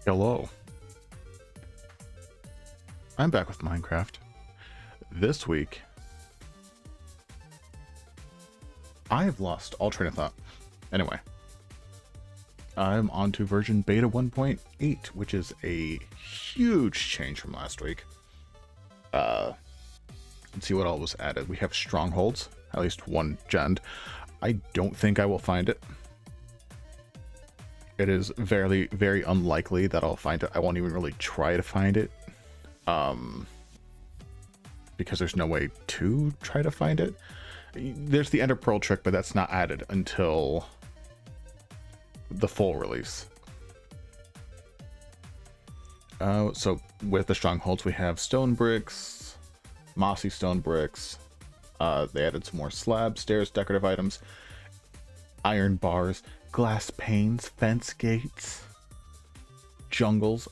Hello. I'm back with Minecraft. This week, I have lost all train of thought. Anyway, I'm on to version beta 1.8, which is a huge change from last week. Let's see what all was added. We have strongholds, at least one gen. I don't think I will find it. It is very, very unlikely that I'll find it. I won't even really try to find it. Because there's no way to try to find it. There's the Ender Pearl trick, but that's not added until the full release. So with the strongholds, we have stone bricks, mossy stone bricks. They added some more slabs, stairs, decorative items, iron bars, glass panes, fence gates, jungles,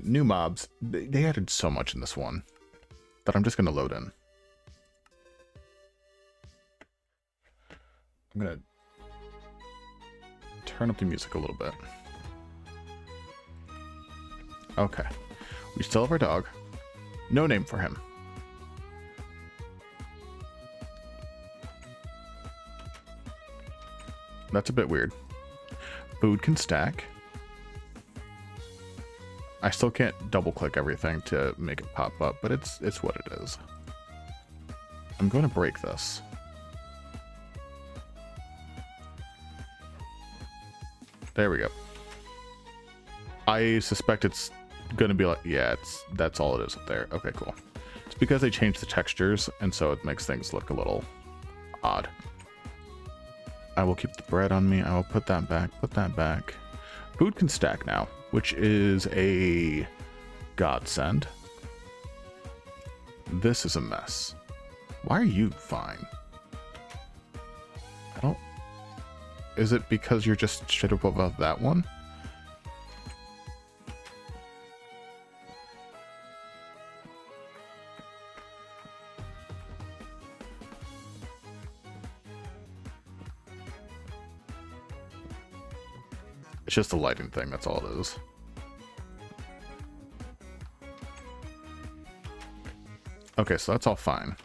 new mobs. They added so much in this one that I'm just going to load in. I'm going to turn up the music a little bit. Okay. We still have our dog. No name for him. That's a bit weird. Food can stack. I still can't double click everything to make it pop up, but it's what it is. I'm going to break this. There we go. I suspect it's going to be like, yeah, that's all it is up there. Okay, cool. It's because they changed the textures, and so it makes things look a little odd. I will keep the bread on me. I will put that back, put that back. Food can stack now, which is a godsend. This is a mess. Why are you fine? I don't... Is it because you're just straight up above that one? It's just a lighting thing, that's all it is. Okay, so that's all fine.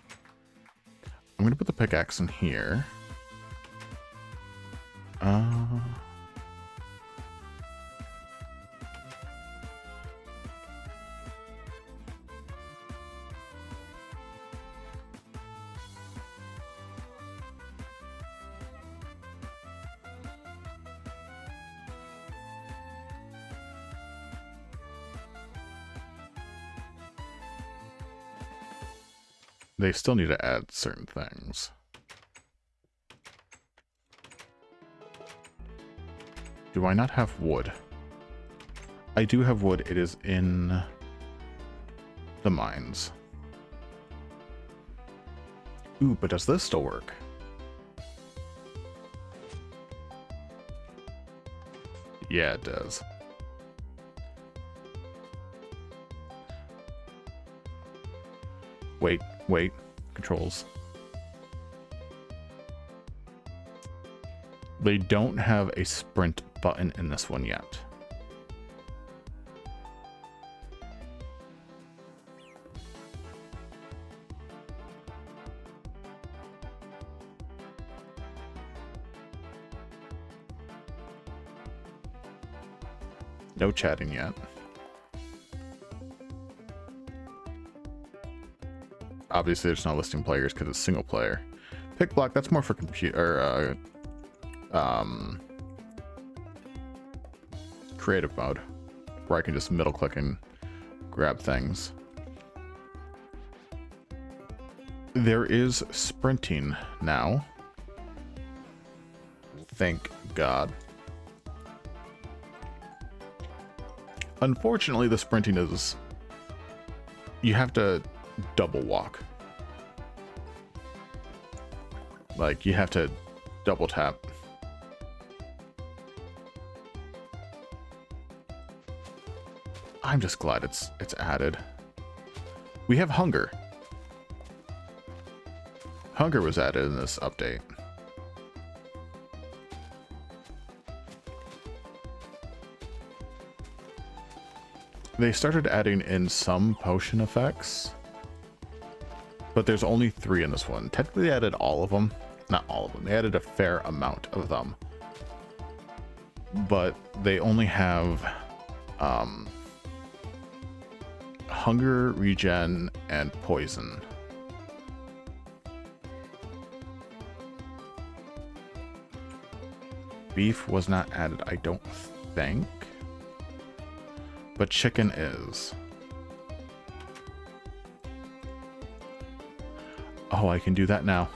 I'm gonna put the pickaxe in here. They still need to add certain things. Do I not have wood? I do have wood. It is in the mines. Ooh, but does this still work? Yeah, it does. Wait, controls. They don't have a sprint button in this one yet. No chatting yet. Obviously, there's not listing players because it's single player. Pick block, that's more for computer, creative mode, where I can just middle click and grab things. There is sprinting now. Thank God. Unfortunately, the sprinting is... You have to double walk. Like, you have to double tap. I'm just glad it's added. We have hunger. Hunger was added in this update. They started adding in some potion effects, but there's only 3 in this one. Technically, they added all of them. Not all of them. They added a fair amount of them. But they only have hunger, regen, and poison. Beef was not added, I don't think. But chicken is. Oh, I can do that now.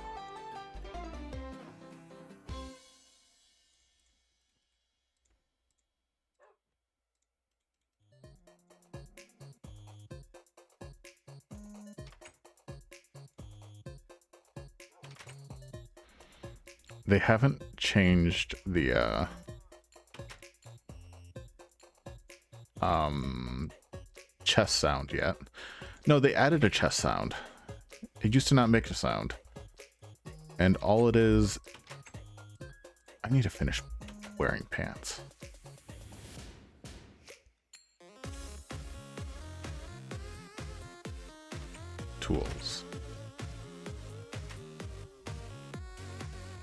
They haven't changed the chest sound yet. No, they added a chest sound. It used to not make a sound. And all it is... I need to finish wearing pants. Tools.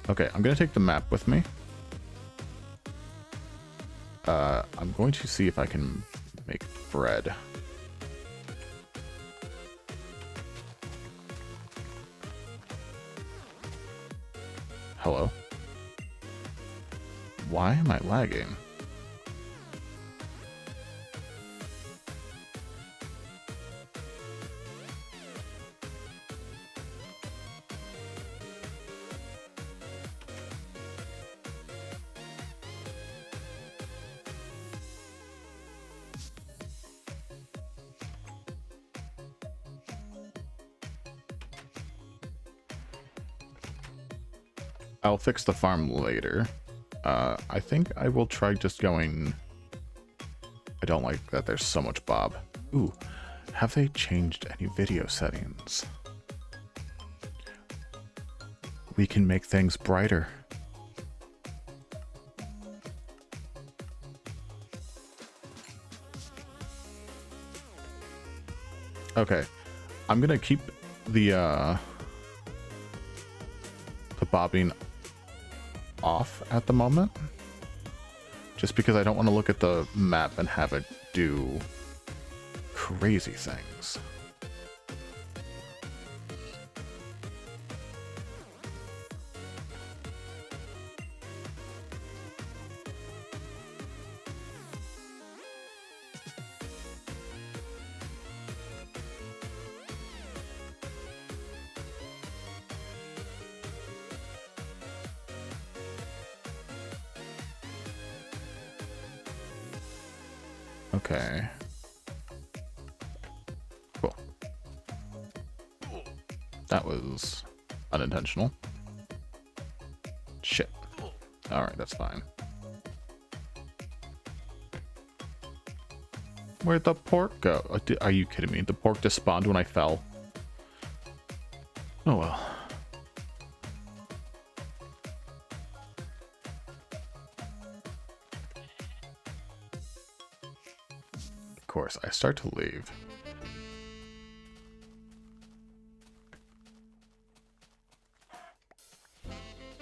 Okay, I'm going to take the map with me. I'm going to see if I can make bread. Hello? Why am I lagging? I'll fix the farm later. I think I will try just going... I don't like that there's so much Bob. Ooh, have they changed any video settings? We can make things brighter. Okay, I'm gonna keep the bobbing off at the moment, just because I don't want to look at the map and have it do crazy things. Okay. Cool. That was unintentional. Shit. Alright, that's fine. Where'd the pork go? Are you kidding me? The pork just spawned when I fell. Oh well. Of course, I start to leave.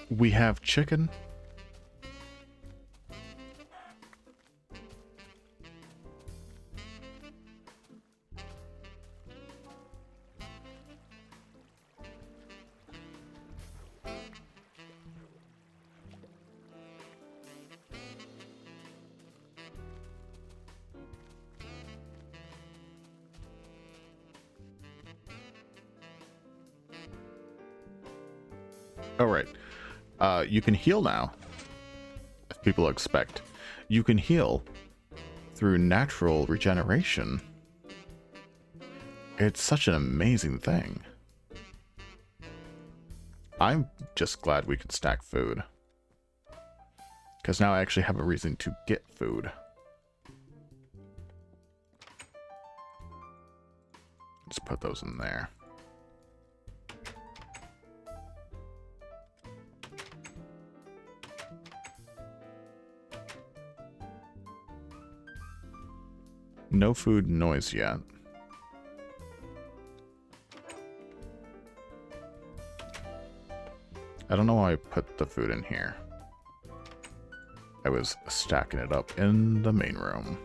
We have chicken. All right. You can heal now, as people expect. You can heal through natural regeneration. It's such an amazing thing. I'm just glad we can stack food, because now I actually have a reason to get food. Let's put those in there. No food noise yet. I don't know why I put the food in here. I was stacking it up in the main room.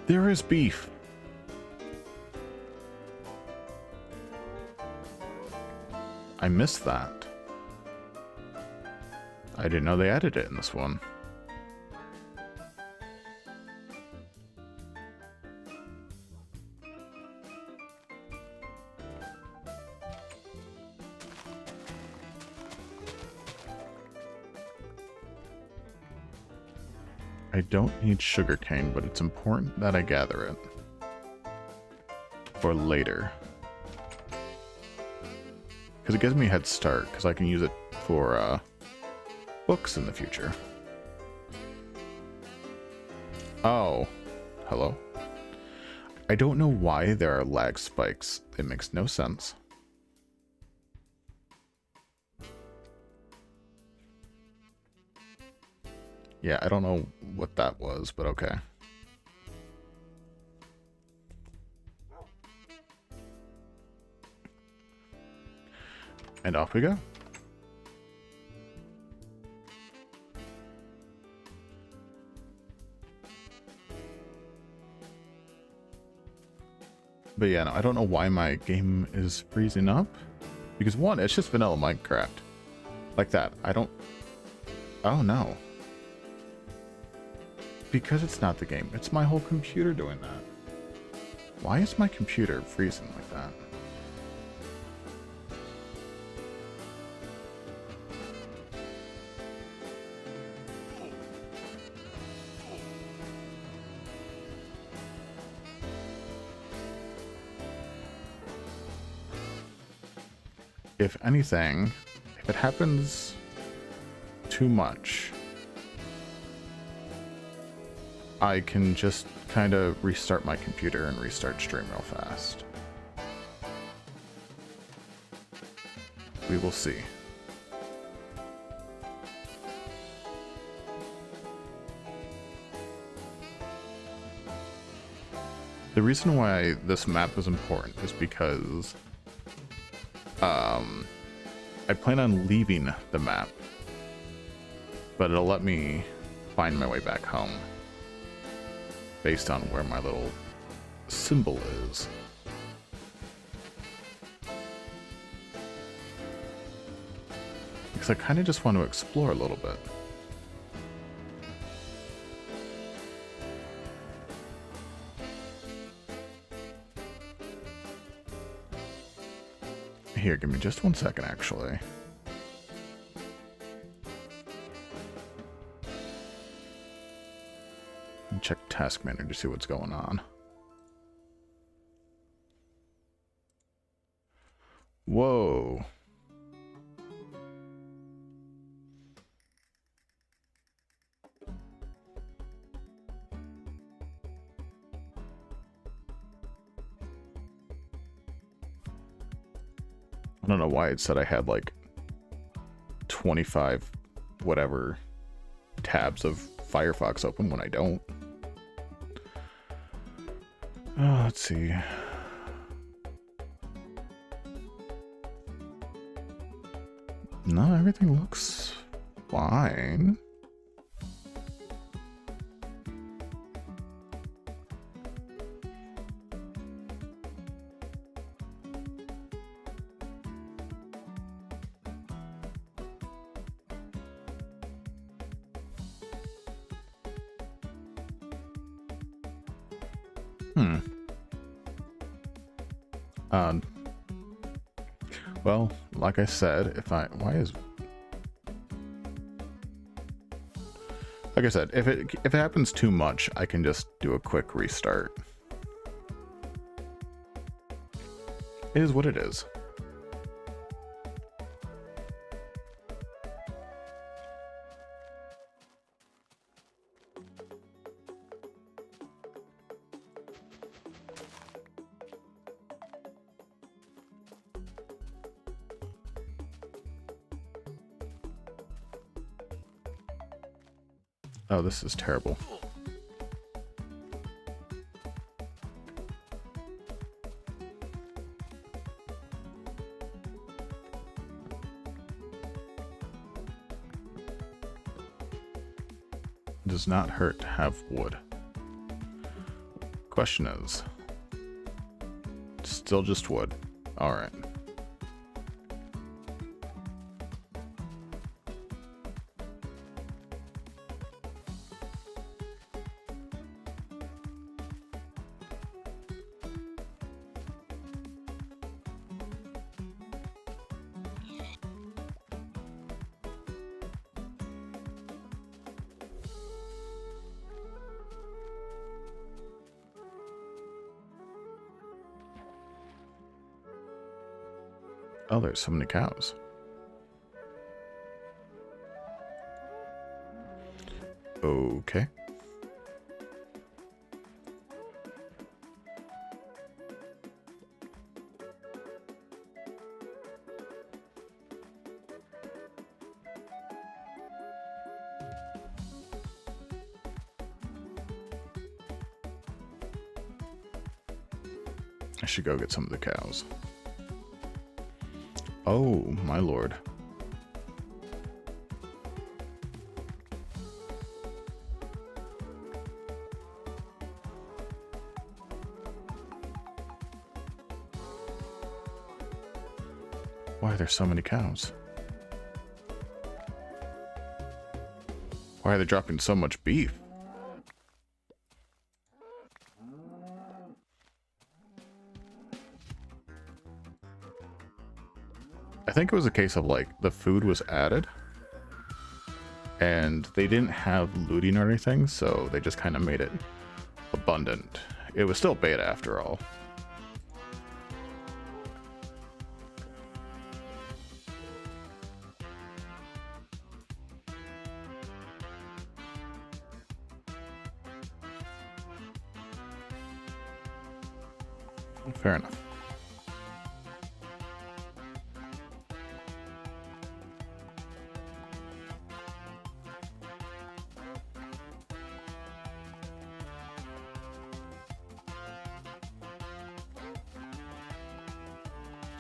There is beef. I missed that. I didn't know they added it in this one. I don't need sugarcane, but it's important that I gather it for later. Because it gives me a head start, because I can use it for books in the future. Oh, hello. I don't know why there are lag spikes. It makes no sense. Yeah, I don't know what that was, but okay. And off we go. But yeah, no, I don't know why my game is freezing up. Because one, it's just vanilla Minecraft. Like that. I don't... Oh no. Because it's not the game. It's my whole computer doing that. Why is my computer freezing like that? If anything, if it happens too much, I can just kind of restart my computer and restart stream real fast. We will see. The reason why this map is important is because I plan on leaving the map, but it'll let me find my way back home based on where my little symbol is. Because I kind of just want to explore a little bit. Here, give me just 1 second, actually. Check Task Manager to see what's going on. Whoa. I don't know why it said I had like 25 whatever tabs of Firefox open when I don't. Oh, let's see. No, everything looks fine. Well, like I said, if it happens too much, I can just do a quick restart. It is what it is. Oh, this is terrible. It does not hurt to have wood. Question is, still just wood. All right. Oh, there's so many cows. Okay. I should go get some of the cows. Oh, my lord. Why are there so many cows? Why are they dropping so much beef? I think it was a case of like the food was added and they didn't have looting or anything, so they just kind of made it abundant. It was still beta after all. Fair enough.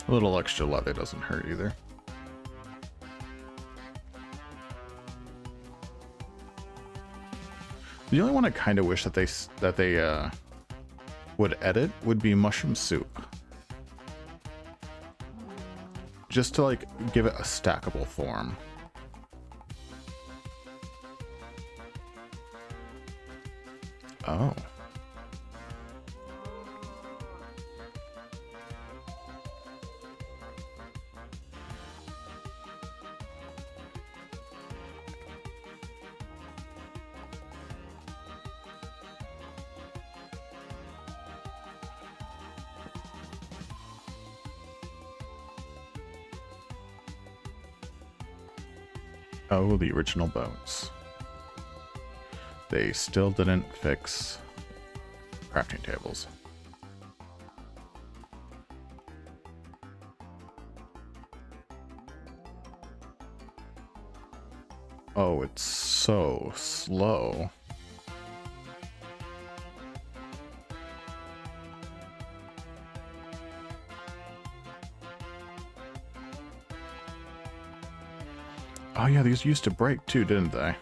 A little extra leather doesn't hurt either. The only one I kind of wish that they would edit would be mushroom soup. Just to like give it a stackable form. Oh. Oh, the original boats. They still didn't fix crafting tables. Oh, it's so slow. Oh yeah, these used to break too, didn't they?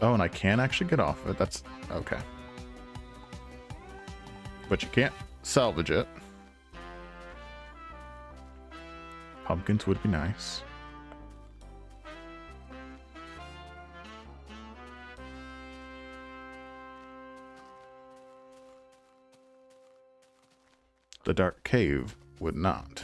Oh, and I can actually get off it. That's okay. But you can't salvage it. Pumpkins would be nice. The dark cave would not.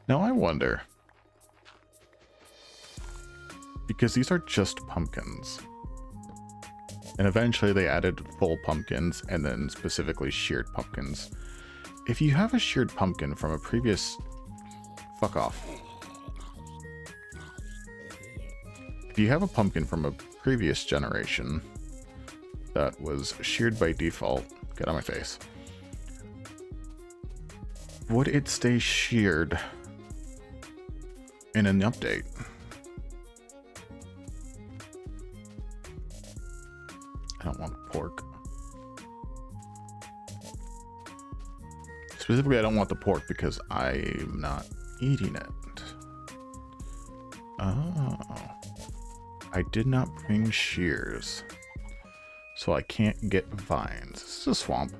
Now I wonder, because these are just pumpkins, and eventually they added full pumpkins and then specifically sheared pumpkins. If you have a sheared pumpkin from a previous Fuck off. If you have a pumpkin from a previous generation that was sheared by default, get on my face, would it stay sheared in an update? I don't want pork. Specifically, I don't want the pork because I'm not eating it. Oh. I did not bring shears, so I can't get vines. This is a swamp.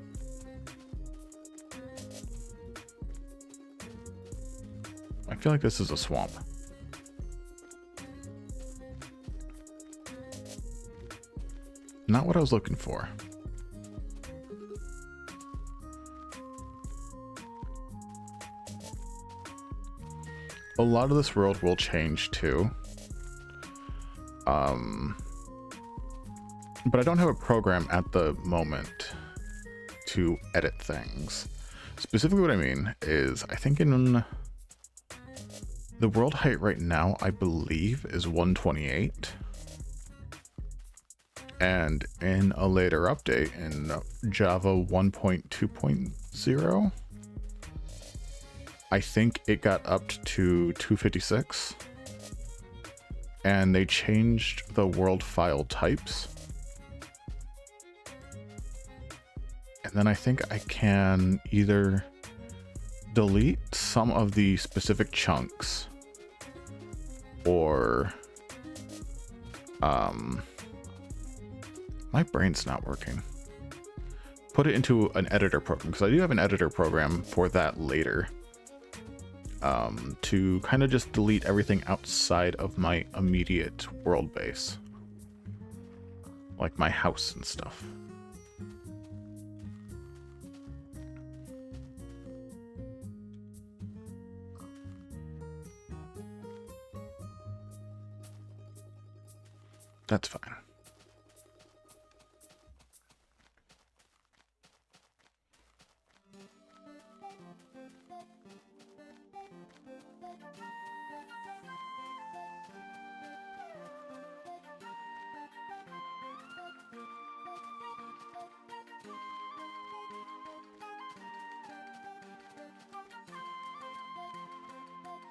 I feel like this is a swamp. Not what I was looking for. A lot of this world will change too. But I don't have a program at the moment to edit things. Specifically what I mean is, I think in the world height right now, I believe is 128. And in a later update in Java 1.2.0, I think it got upped to 256. And they changed the world file types. And then I think I can either delete some of the specific chunks or my brain's not working. Put it into an editor program, because I do have an editor program for that later. To kind of just delete everything outside of my immediate world base. Like my house and stuff. That's fine.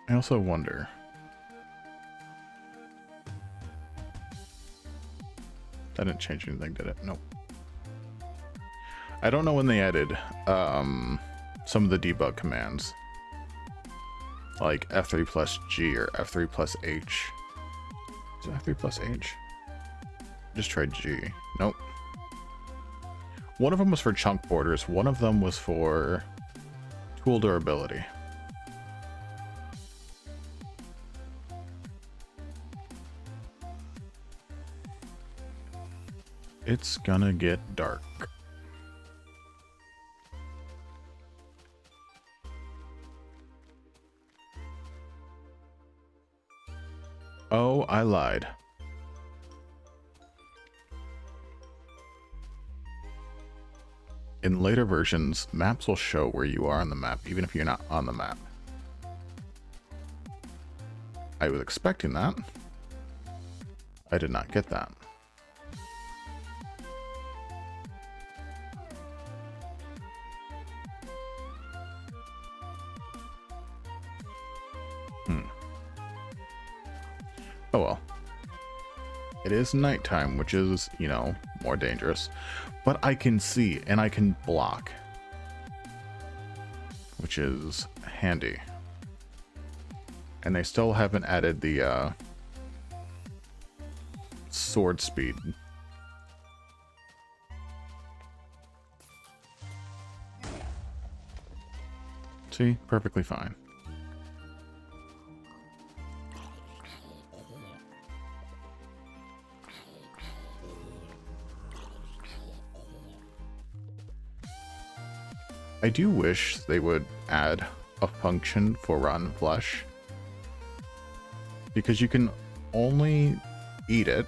I also wonder, that didn't change anything, did it? Nope. I don't know when they added some of the debug commands, like F3 plus G or F3 plus H. Is it F3 plus H? Just tried G. Nope. One of them was for chunk borders. One of them was for tool durability. It's gonna get dark. Oh, I lied. In later versions, maps will show where you are on the map, even if you're not on the map. I was expecting that. I did not get that. Oh well. It is nighttime, which is, you know, more dangerous. But I can see and I can block, which is handy. And they still haven't added the sword speed. See? Perfectly fine. I do wish they would add a function for rotten flesh, because you can only eat it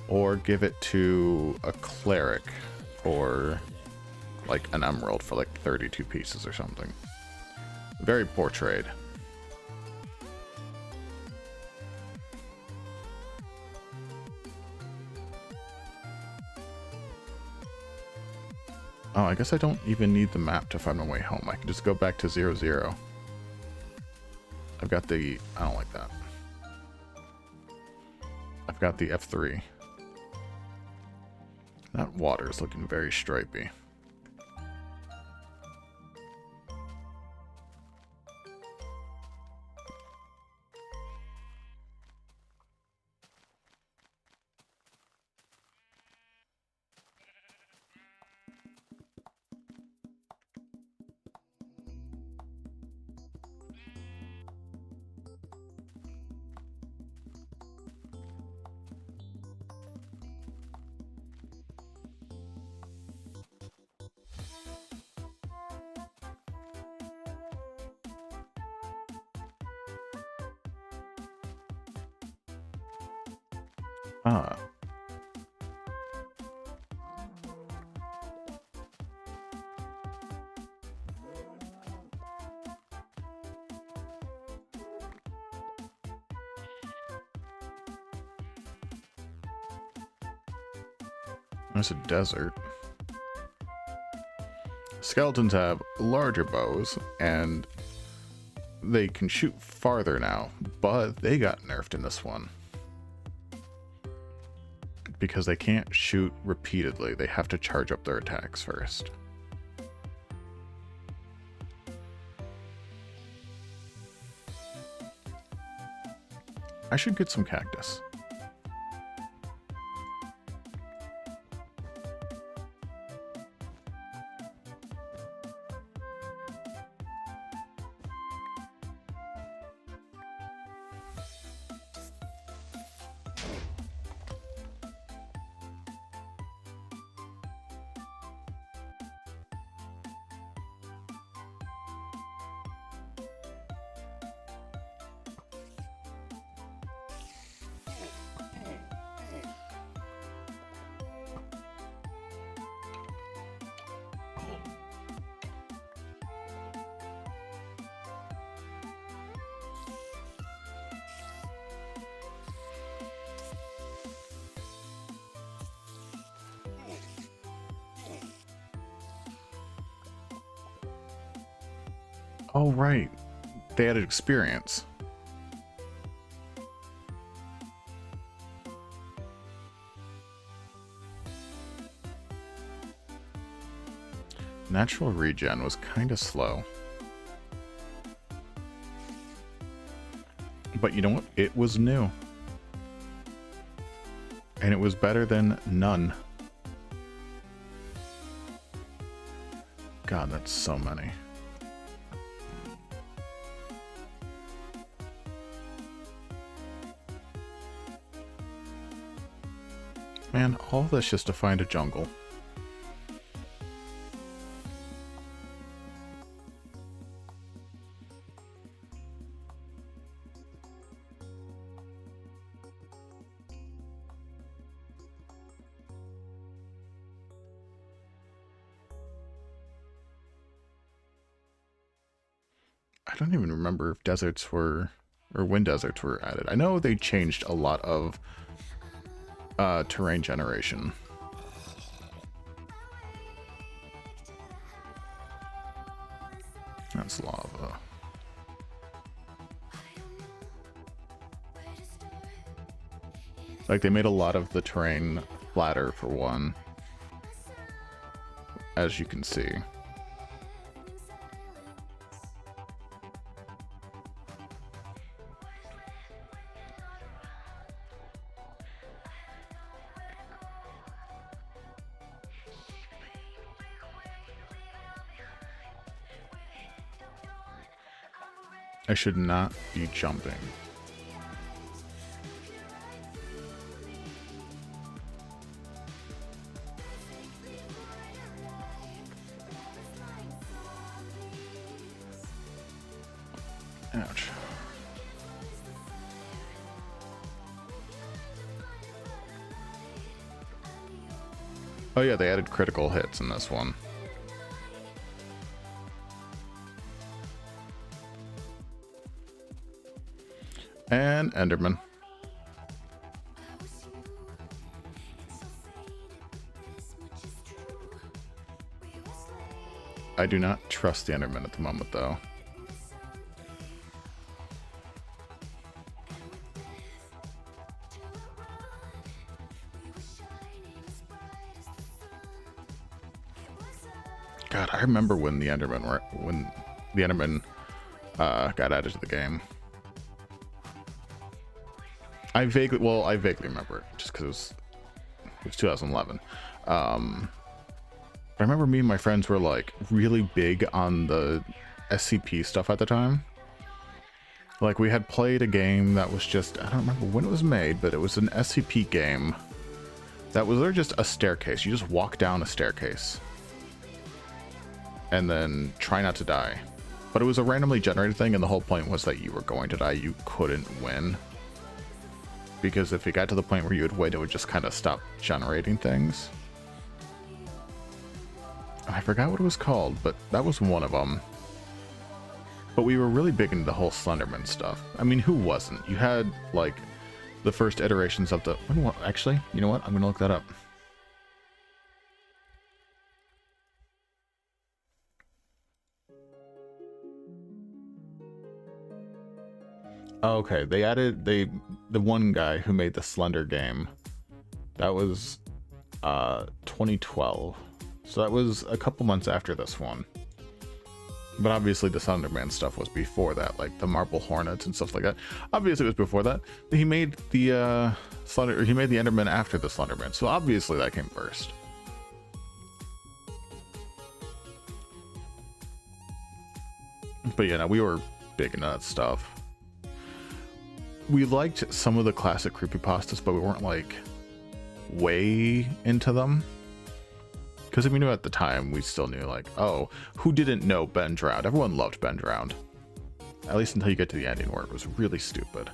or give it to a cleric for like an emerald for like 32 pieces or something. Very poor trade. Oh, I guess I don't even need the map to find my way home. I can just go back to 0-0. I've got the... I don't like that. I've got the F3. That water is looking very stripy. Ah. There's a desert. Skeletons have larger bows, and they can shoot farther now, but they got nerfed in this one. Because they can't shoot repeatedly, they have to charge up their attacks first. I should get some cactus. Oh, right. They added experience. Natural regen was kind of slow. But you know what? It was new. And it was better than none. God, that's so many. Man, all this just to find a jungle. I don't even remember if deserts were, or when deserts were added. I know they changed a lot of terrain generation. That's lava. Like, they made a lot of the terrain flatter, for one, as you can see. I should not be jumping. Ouch. Oh yeah, they added critical hits in this one. And Enderman. I do not trust the Enderman at the moment, though. God, I remember when the Enderman got added to the game. I vaguely remember it just because it was 2011. I remember me and my friends were like really big on the SCP stuff at the time. Like we had played a game that was just, I don't remember when it was made, but it was an SCP game that was literally just a staircase. You just walk down a staircase and then try not to die. But it was a randomly generated thing, and the whole point was that you were going to die. You couldn't win. Because if you got to the point where you would win, it would just kind of stop generating things. I forgot what it was called, but that was one of them. But we were really big into the whole Slenderman stuff. I mean, who wasn't? You had, like, the first iterations of the... Actually, you know what? I'm going to look that up. Okay, they added... the one guy who made the Slender game. That was 2012. So that was a couple months after this one. But obviously the Slenderman stuff was before that, like the Marble Hornets and stuff like that. Obviously it was before that. He made the he made the Enderman after the Slenderman, so obviously that came first. But yeah, no, we were big into that stuff. We liked some of the classic creepypastas, but we weren't like way into them. Because we knew at the time, we still knew, like, oh, who didn't know Ben Drowned? Everyone loved Ben Drowned. At least until you get to the ending where it was really stupid.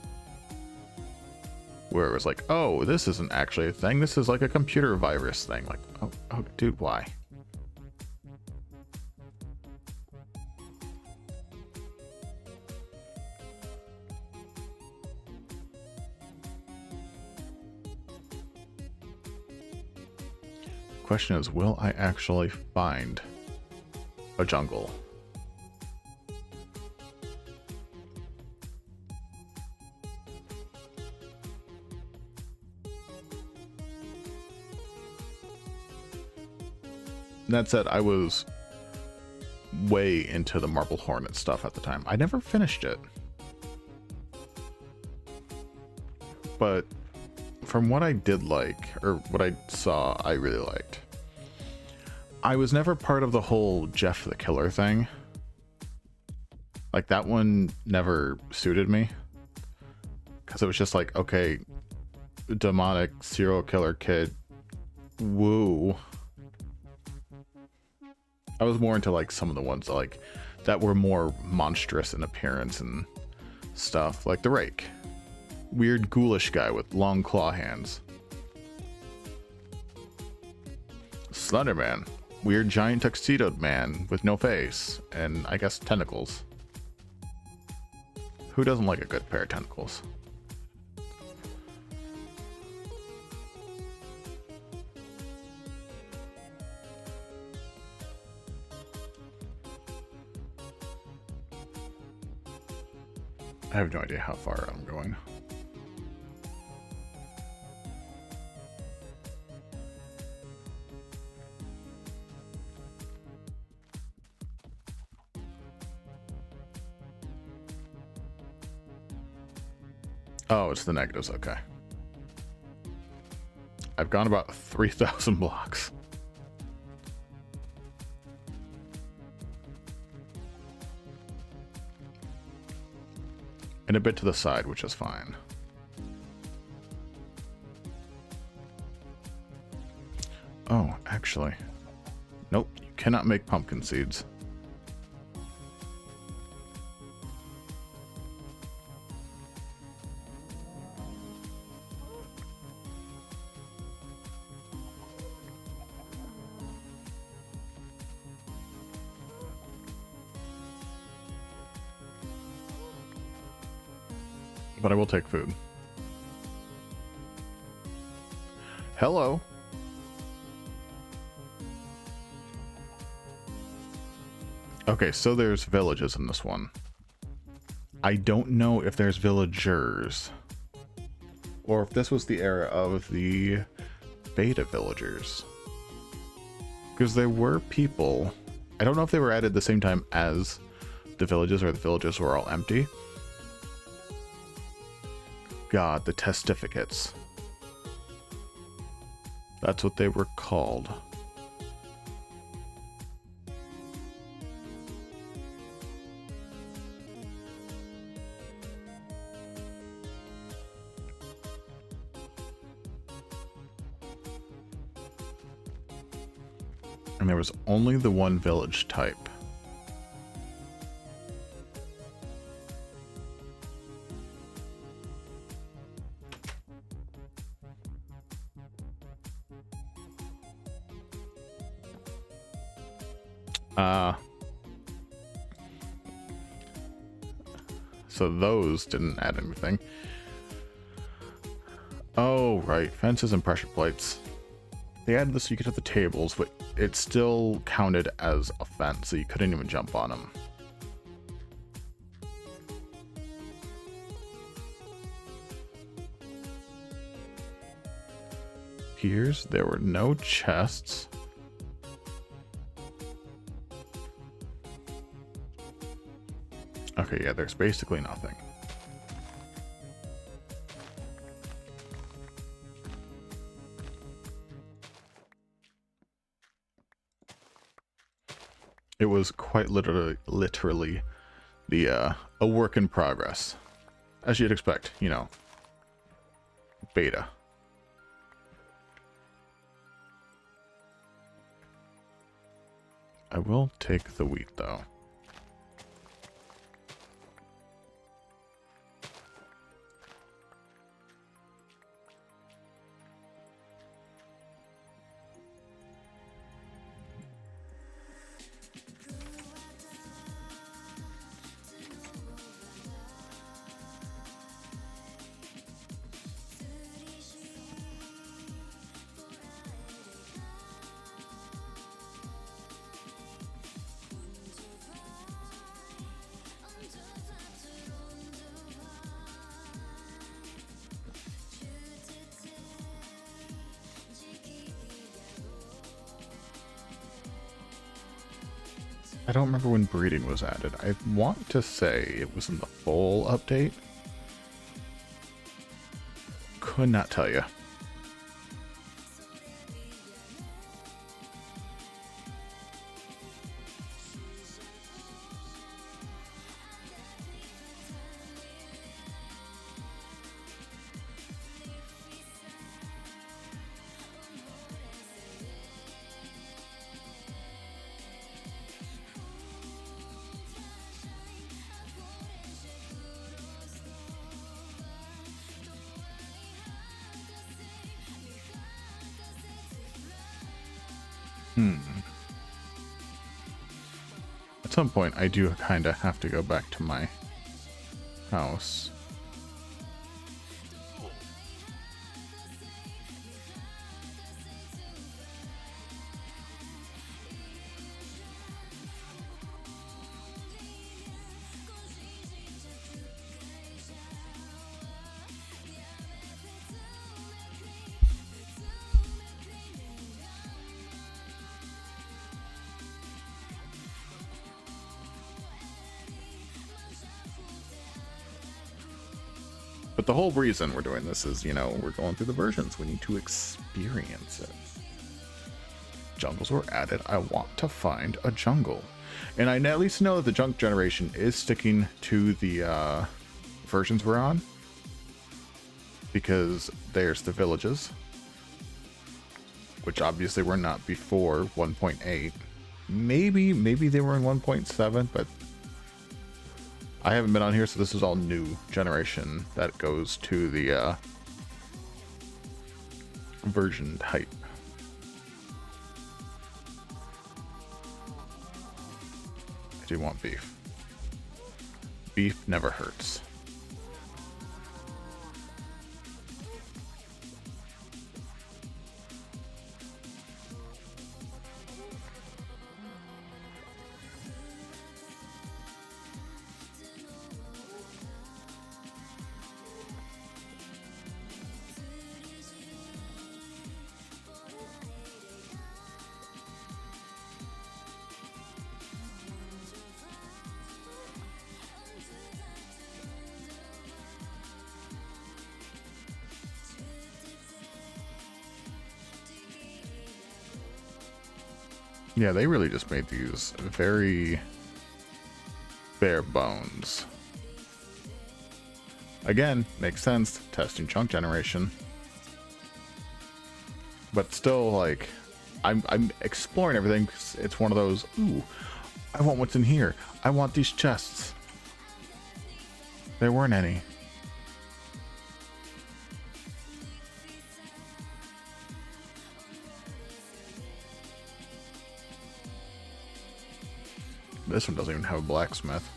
Where it was like, oh, this isn't actually a thing. This is like a computer virus thing. Like, oh dude, why? Question is, will I actually find a jungle? That said, I was way into the Marble Hornet stuff at the time. I never finished it. But from what I did like, or what I saw, I really liked. I was never part of the whole Jeff the Killer thing. Like, that one never suited me. Because it was just like, okay, demonic serial killer kid. Woo. I was more into like some of the ones like that were more monstrous in appearance and stuff. Like the Rake. Weird ghoulish guy with long claw hands. Slenderman. Weird giant tuxedoed man with no face and I guess tentacles. Who doesn't like a good pair of tentacles? I have no idea how far I'm going. Oh, it's the negatives, okay. I've gone about 3,000 blocks. And a bit to the side, which is fine. Oh, actually. Nope, you cannot make pumpkin seeds. but I will take food. Hello. Okay, so there's villages in this one. I don't know if there's villagers, or if this was the era of the beta villagers. Because there were people, I don't know if they were added at the same time as the villages, or the villages were all empty. God, the testificates. That's what they were called. And there was only the one village type. So those didn't add anything. Oh, right. Fences and pressure plates. They added this so you could have the tables, but it still counted as a fence, so you couldn't even jump on them. Piers, there were no chests. Okay, yeah, there's basically nothing. It was quite literally the a work in progress, as you'd expect, you know, beta. I will take the wheat though. I don't remember when breeding was added. I want to say it was in the full update. Could not tell you. At some point, I do kind of have to go back to my house. But the whole reason we're doing this is, you know, we're going through the versions. We need to experience it. Jungles were added. I want to find a jungle. And I at least know that the junk generation is sticking to the versions we're on. Because there's the villages. Which obviously were not before 1.8. Maybe they were in 1.7, but I haven't been on here, so this is all new generation that goes to the version type. I do want beef. Beef never hurts. Yeah, they really just made these very bare bones. Again, makes sense, testing chunk generation. But still, like, I'm exploring everything because it's one of those, ooh, I want what's in here. I want these chests. There weren't any. This one doesn't even have a blacksmith.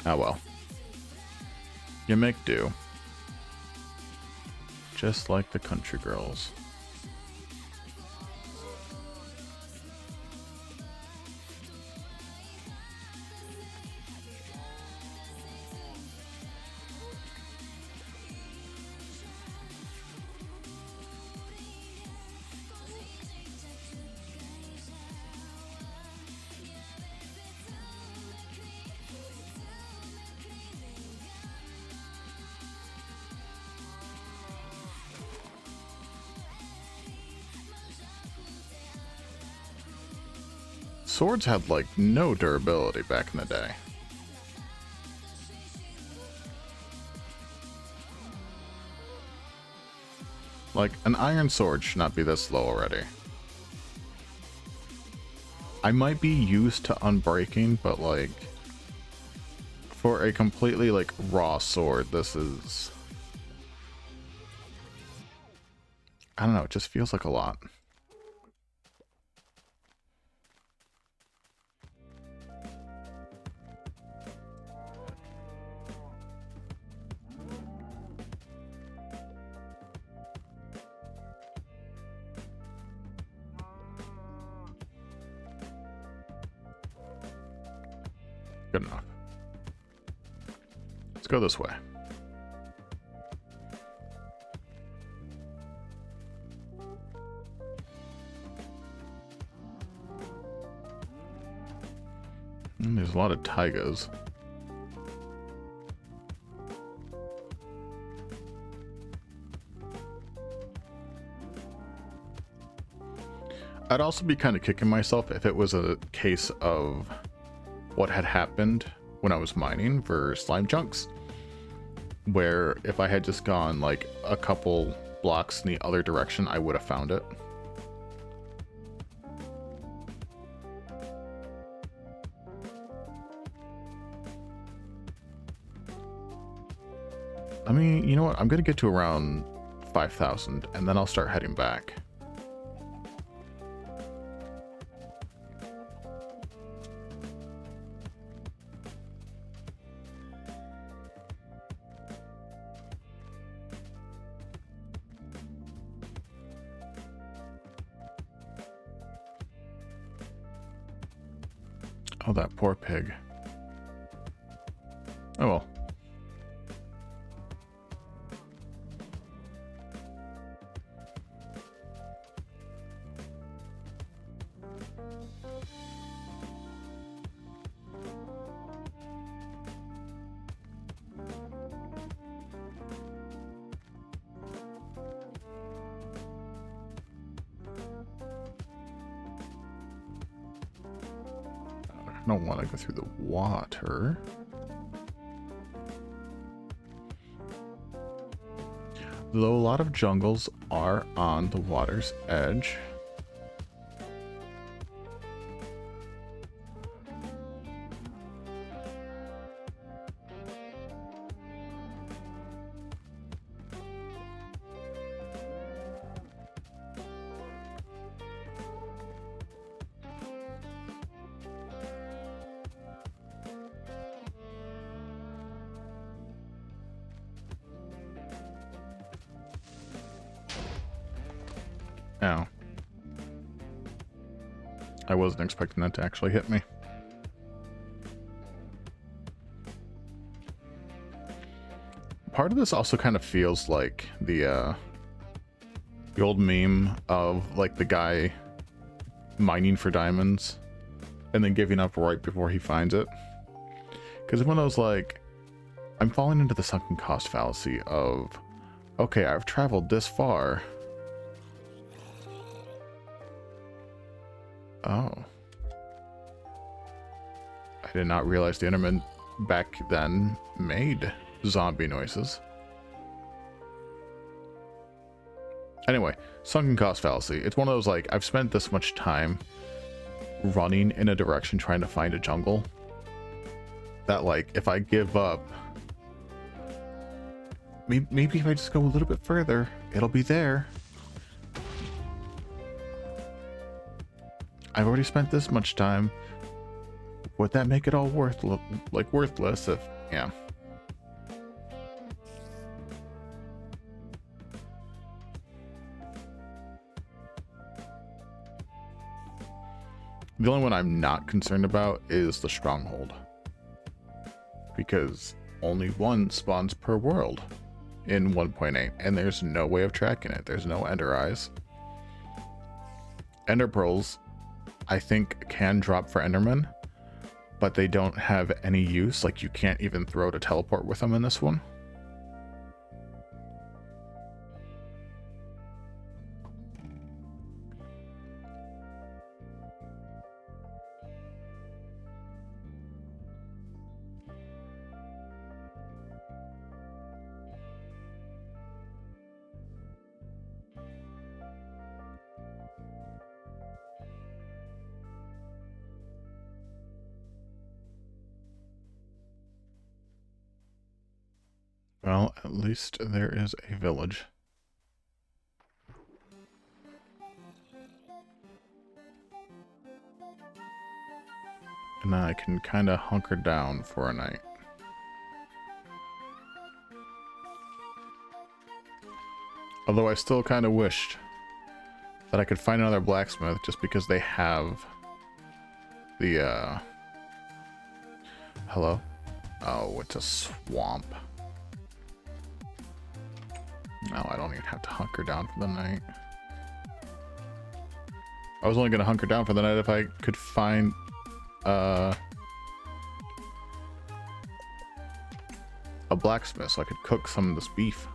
Oh well. You make do. Just like the country girls. Swords had like no durability back in the day. Like, an iron sword should not be this low already. I might be used to unbreaking, but like, for a completely like raw sword, this is, I don't know, it just feels like a lot. Good enough. Let's go this way. And there's a lot of taigas. I'd also be kind of kicking myself if it was a case of what had happened when I was mining for slime chunks, where if I had just gone like a couple blocks in the other direction, I would have found it. I mean, you know what? I'm gonna get to around 5,000 and then I'll start heading back. Oh, that poor pig. Oh well. I don't want to go through the water. Though a lot of jungles are on the water's edge. Ow. I wasn't expecting that to actually hit me. Part of this also kind of feels like the old meme of like the guy mining for diamonds and then giving up right before he finds it. Because one of those like, I'm falling into the sunken cost fallacy of, okay, I've traveled this far. Oh. I did not realize the Enderman back then made zombie noises. Anyway, sunken cost fallacy. It's one of those, like, I've spent this much time running in a direction trying to find a jungle that, like, if I give up, maybe if I just go a little bit further, it'll be there. I've already spent this much time. Would that make it all worthless if, yeah. The only one I'm not concerned about is the stronghold, because only one spawns per world in 1.8, and there's no way of tracking it. There's no ender eyes. Ender pearls, I think, can drop for Enderman, but they don't have any use. Like, you can't even throw to teleport with them in this one. Well, at least there is a village. And I can kind of hunker down for a night. Although I still kind of wished that I could find another blacksmith, just because they have the, hello? Oh, it's a swamp. No, I don't even have to hunker down for the night. I was only going to hunker down for the night if I could find a blacksmith so I could cook some of this beef.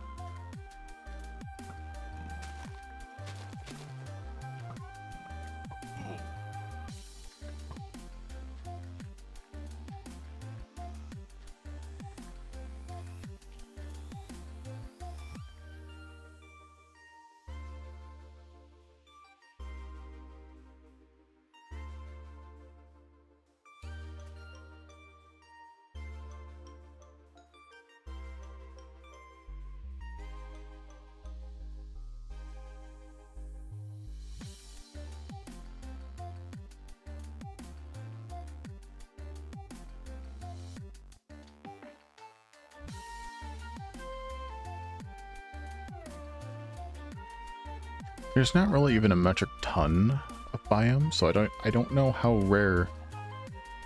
There's not really even a metric ton of biomes, so I don't know how rare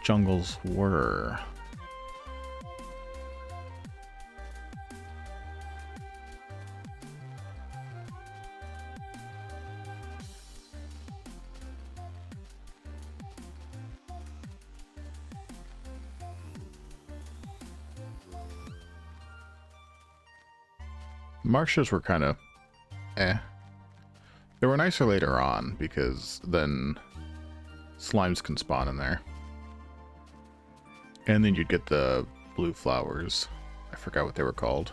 jungles were. Marshes were kind of eh. They were nicer later on, because then slimes can spawn in there. And then you'd get the blue flowers. I forgot what they were called.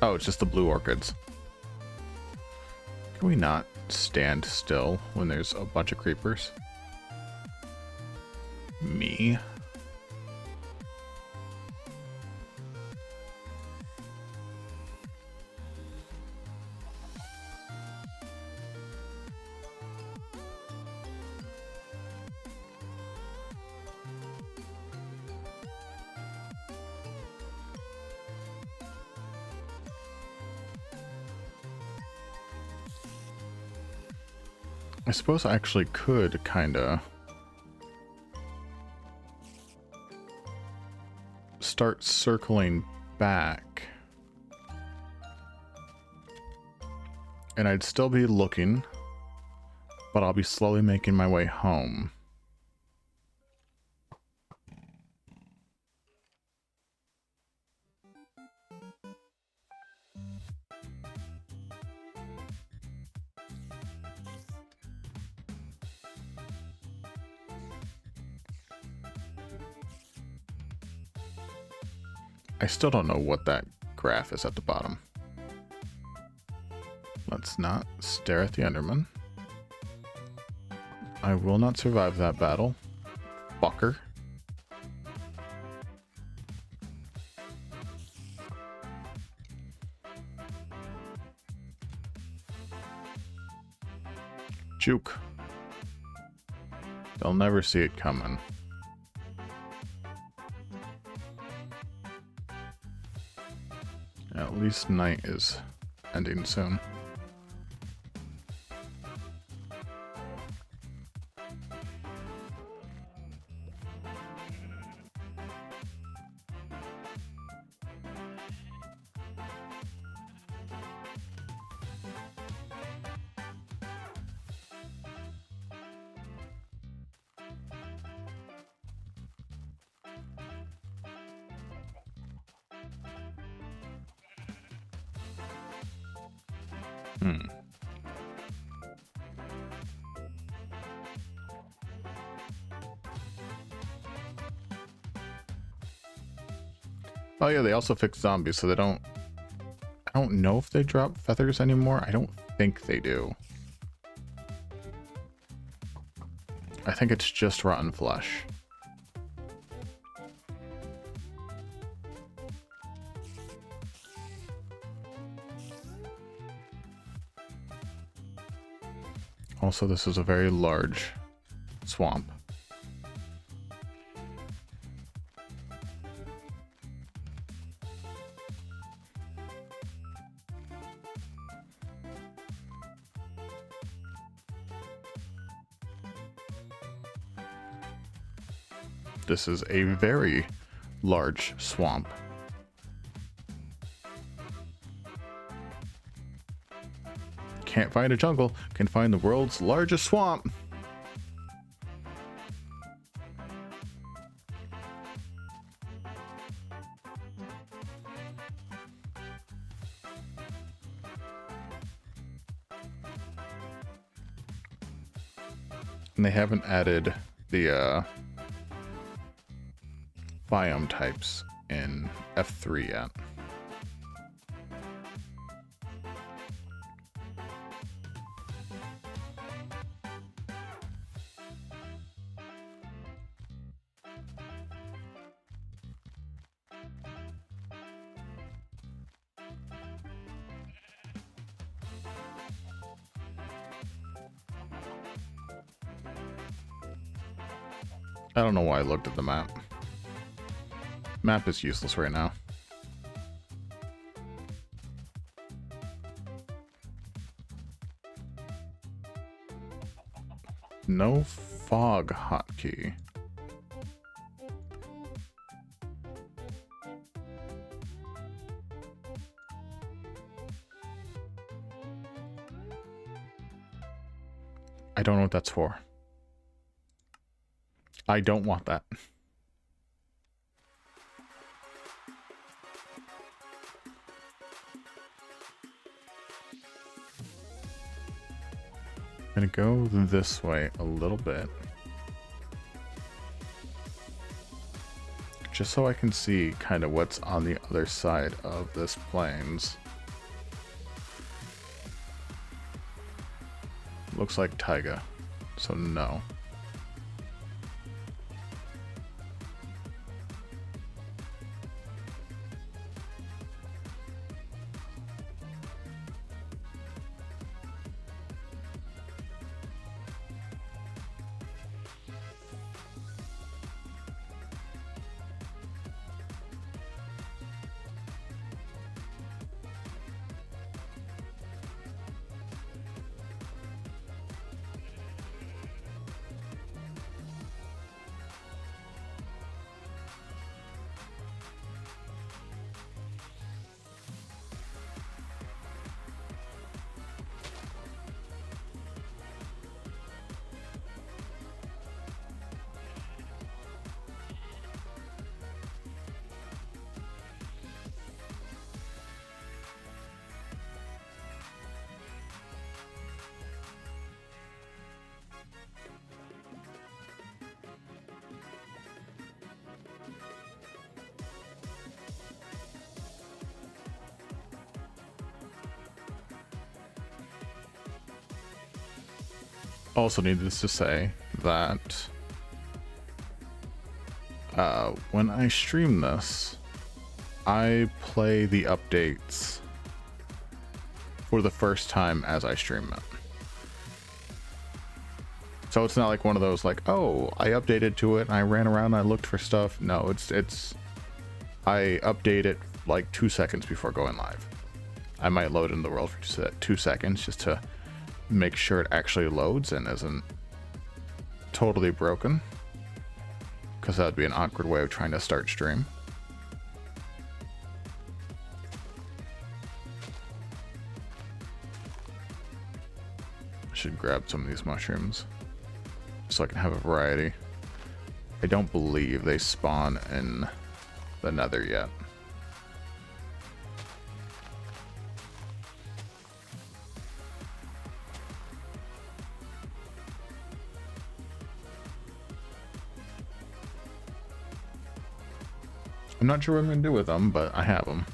Oh, it's just the blue orchids. Can we not stand still when there's a bunch of creepers? Me? I suppose I actually could kinda start circling back. And I'd still be looking, but I'll be slowly making my way home. I still don't know what that graph is at the bottom. Let's not stare at the Enderman. I will not survive that battle. Fucker. Juke. They'll never see it coming. At least night is ending soon. Oh yeah, they also fixed zombies, so they don't... I don't know if they drop feathers anymore. I don't think they do. I think it's just rotten flesh. Also, this is a very large swamp. This is a very large swamp. Can't find a jungle, can find the world's largest swamp. And they haven't added the biome types in F3 yet. I don't know why I looked at the map. Map is useless right now. No fog hotkey. I don't know what that's for. I don't want that. I'm gonna go this way a little bit. Just so I can see kind of what's on the other side of this plains. Looks like taiga, so no. Also, needless to say that when I stream this, I play the updates for the first time as I stream it. So it's not like one of those like, oh, I updated to it and I ran around and I looked for stuff. No, it's I update it like 2 seconds before going live. I might load in the world for 2 seconds just to make sure it actually loads and isn't totally broken, because that'd be an awkward way of trying to start stream. I should grab some of these mushrooms so I can have a variety. I don't believe they spawn in the Nether yet. I'm not sure what I'm going to do with them, but I have them.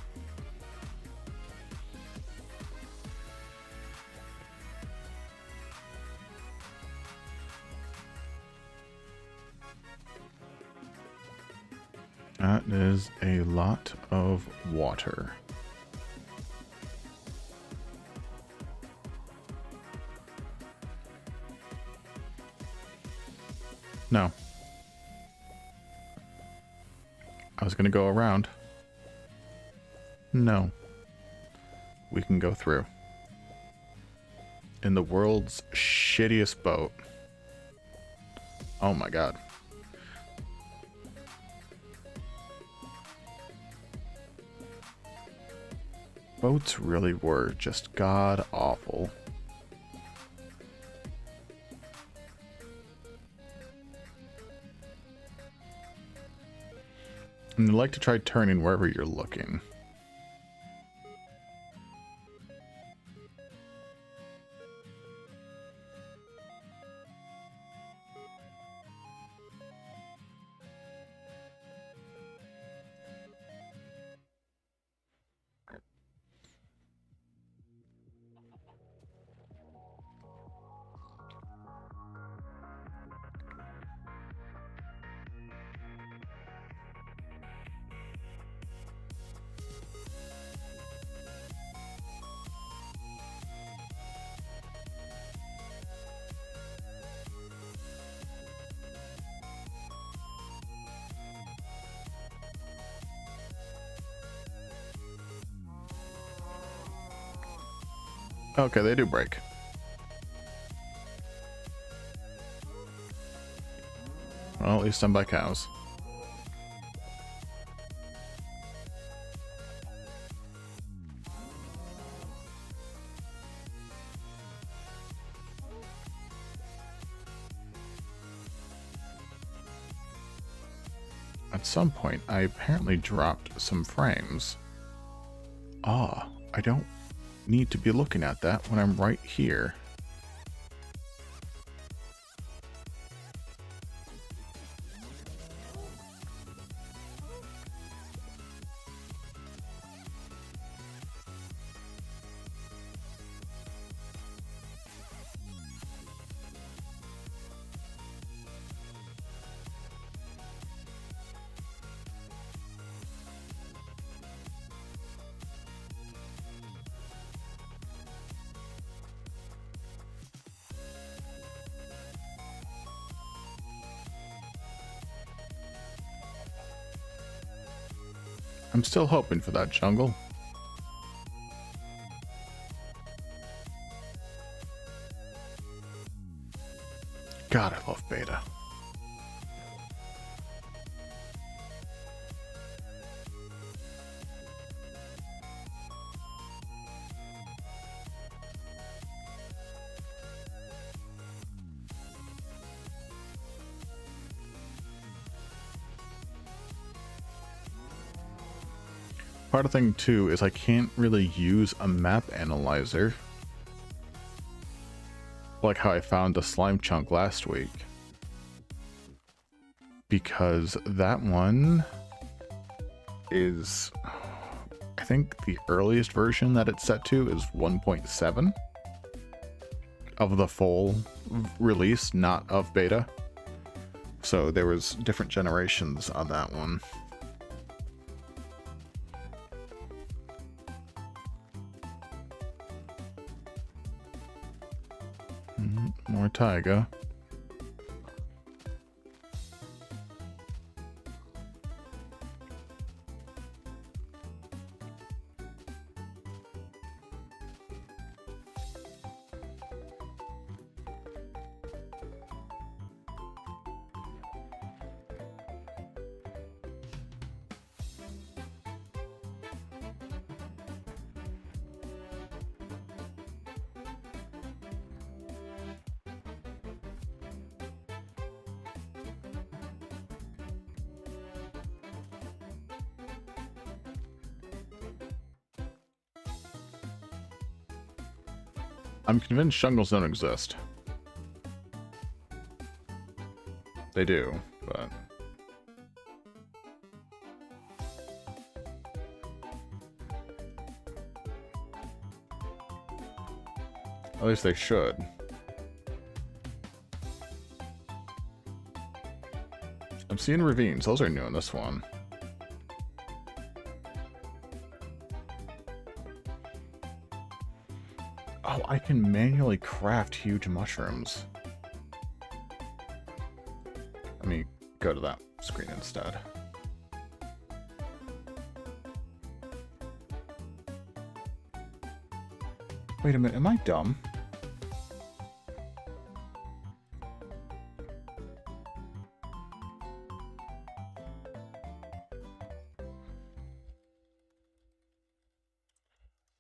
That is a lot of water. No. I was going to go around. No. We can go through. In the world's shittiest boat. Oh my god. Boats really were just god awful. And I like to try turning wherever you're looking. Okay, they do break. Well, at least I'm by cows. At some point, I apparently dropped some frames. Ah, I don't need to be looking at that when I'm right here. I'm still hoping for that jungle. God, I love beta. Part of the thing too is I can't really use a map analyzer like how I found the slime chunk last week, because that one is, I think the earliest version that it's set to is 1.7, of the full release, not of beta. So there was different generations on that one. More Taiga. I'm convinced jungles don't exist. They do, but... At least they should. I'm seeing ravines. Those are new in this one. Oh, I can manually craft huge mushrooms. Let me go to that screen instead. Wait a minute, am I dumb?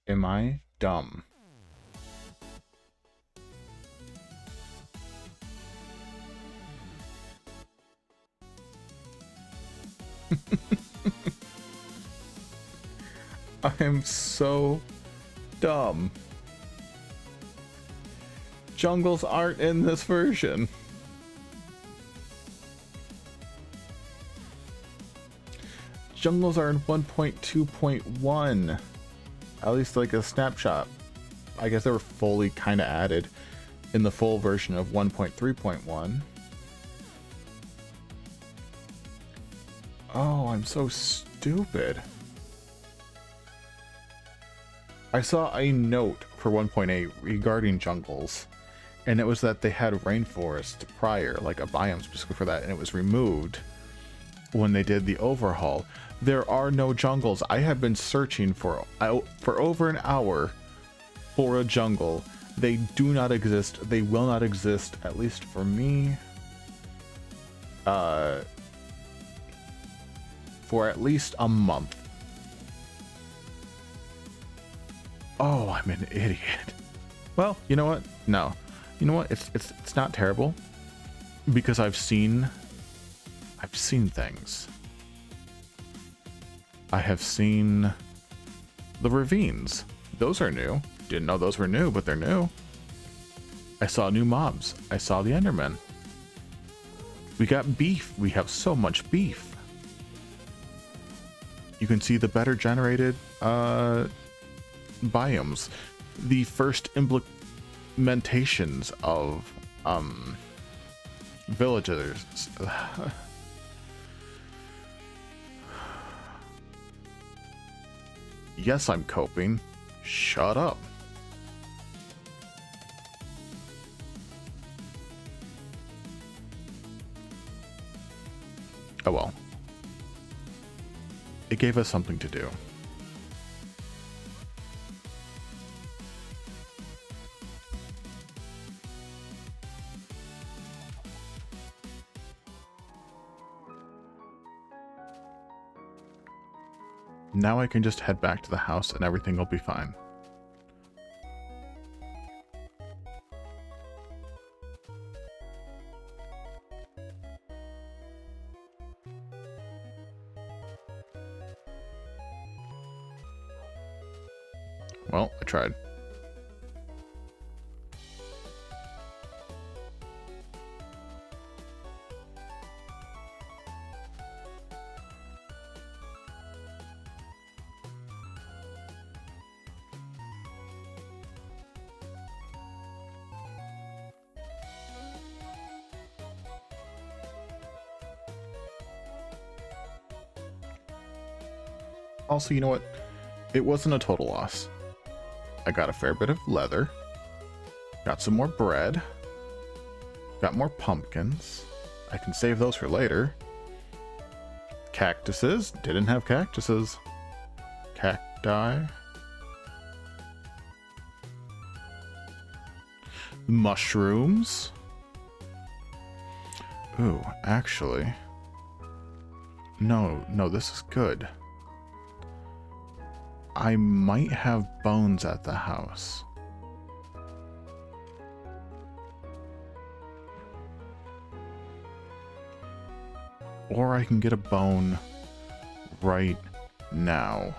Am I dumb? I am so dumb. Jungles aren't in this version. Jungles are in 1.2.1. At least like a snapshot. I guess they were fully kind of added in the full version of 1.3.1. Oh, I'm so stupid. I saw a note for 1.8 regarding jungles, and it was that they had rainforest prior, like a biome specifically for that, and it was removed when they did the overhaul. There are no jungles. I have been searching for over an hour for a jungle. They do not exist. They will not exist, at least for me. For at least a month. Oh, I'm an idiot. Well, you know what? No. You know what? It's not terrible because I've seen things. I have seen the ravines. Those are new. Didn't know those were new, but they're new. I saw new mobs. I saw the Endermen. We got beef. We have so much beef. You can see the better generated biomes. The first implementations of villagers. Yes, I'm coping. Shut up. Oh well. It gave us something to do. Now I can just head back to the house and everything will be fine. Well, I tried. Also, you know what? It wasn't a total loss. I got a fair bit of leather. Got some more bread. Got more pumpkins. I can save those for later. Cactuses. Didn't have cactuses. Cacti. Mushrooms. Ooh, actually. No, this is good. I might have bones at the house. Or I can get a bone right now.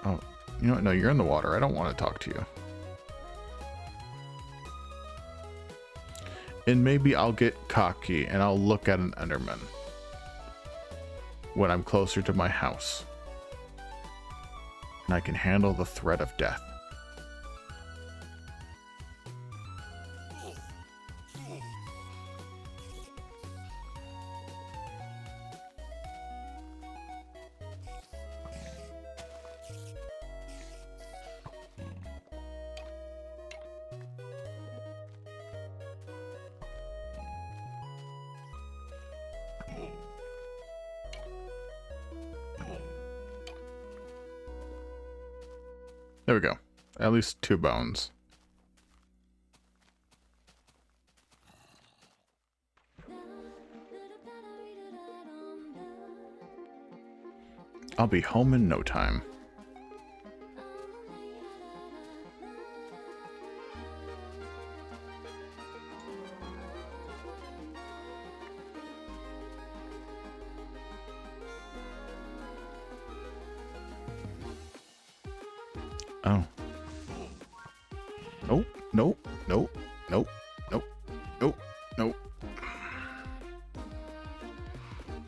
Oh, you know what? No, you're in the water. I don't want to talk to you. And maybe I'll get cocky and I'll look at an Enderman when I'm closer to my house. And I can handle the threat of death. There we go. At least 2 bones. I'll be home in no time. Oh. Nope, nope, nope, nope, nope, nope, nope.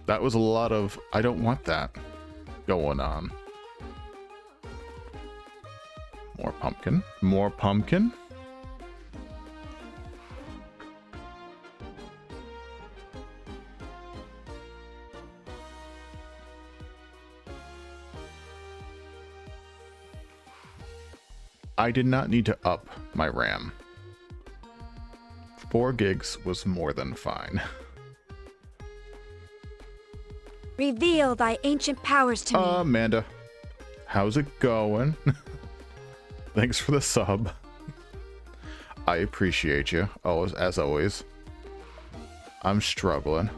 That was a lot of, I don't want that going on. More pumpkin, more pumpkin. I did not need to up my RAM. 4 gigs was more than fine. Reveal thy ancient powers to me. Amanda, how's it going? Thanks for the sub. I appreciate you, always, as always. I'm struggling.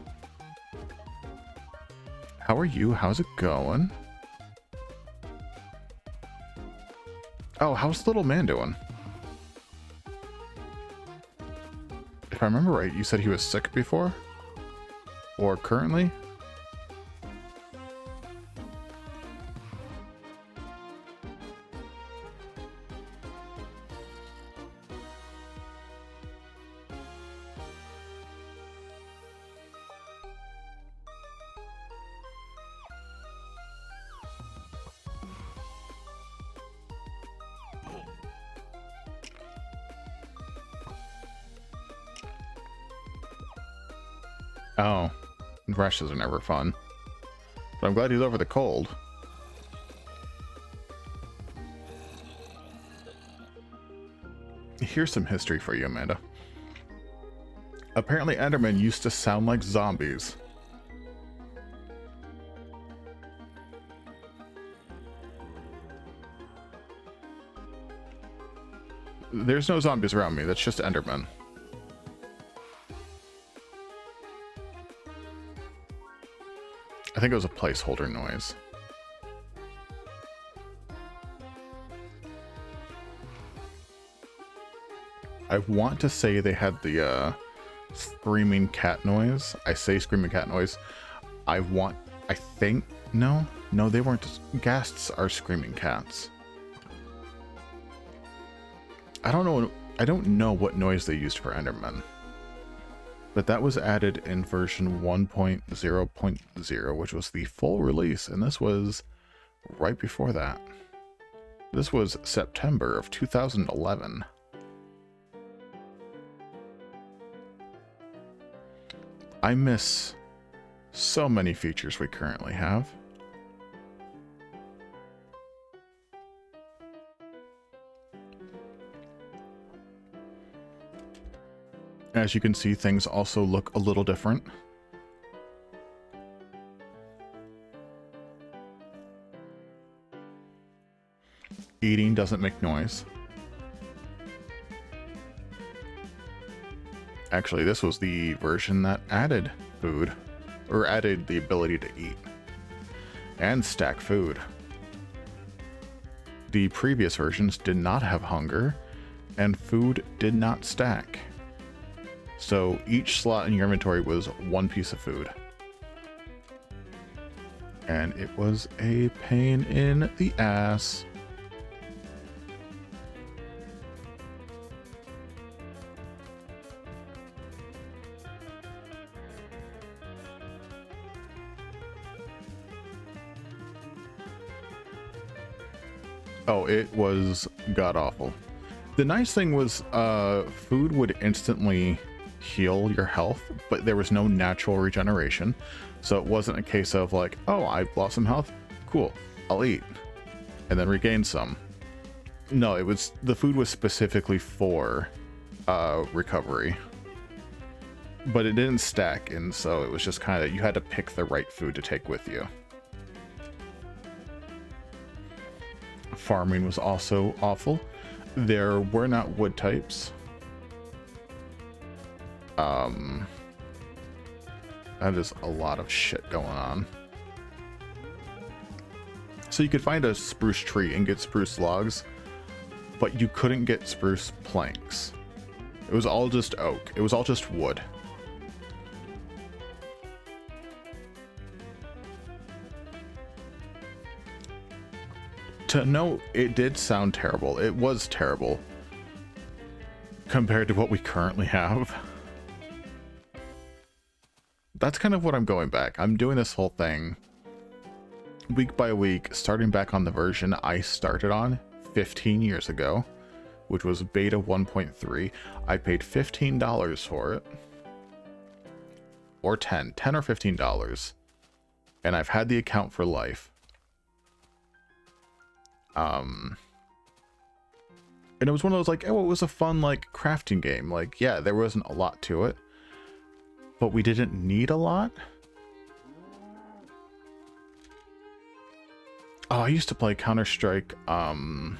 How are you? How's it going? Oh, how's little man doing? If I remember right, you said he was sick before? Or currently? Oh, rashes are never fun. But I'm glad he's over the cold. Here's some history for you, Amanda. Apparently Endermen used to sound like zombies. There's no zombies around me, that's just Endermen. I think it was a placeholder noise. I want to say they had the screaming cat noise. I say screaming cat noise. I think, no, they weren't. Ghasts are screaming cats. I don't know what noise they used for Endermen. But that was added in version 1.0.0, which was the full release, and this was right before that. This was September of 2011. I miss So many features we currently have. As you can see, things also look a little different. Eating doesn't make noise. Actually, this was the version that added food, or added the ability to eat and stack food. The previous versions did not have hunger, and food did not stack. So each slot in your inventory was one piece of food. And it was a pain in the ass. Oh, it was god-awful. The nice thing was food would instantly heal your health, but there was no natural regeneration. So it wasn't a case of like, oh, I've lost some health. Cool, I'll eat. And then regain some. No, the food was specifically for recovery. But it didn't stack, and so it was just kind of, you had to pick the right food to take with you. Farming was also awful. There were not wood types. That is a lot of shit going on. So you could find a spruce tree and get spruce logs, but you couldn't get spruce planks. It was all just oak. It was all just wood. To know, it did sound terrible. It was terrible compared to what we currently have. That's kind of what I'm going back. I'm doing this whole thing week by week, starting back on the version I started on 15 years ago, which was beta 1.3. I paid $15 for it. Or $10 or $15. And I've had the account for life. And it was one of those like, oh, it was a fun like crafting game. Like, yeah, there wasn't a lot to it, but we didn't need a lot. Oh, I used to play Counter-Strike. Actually,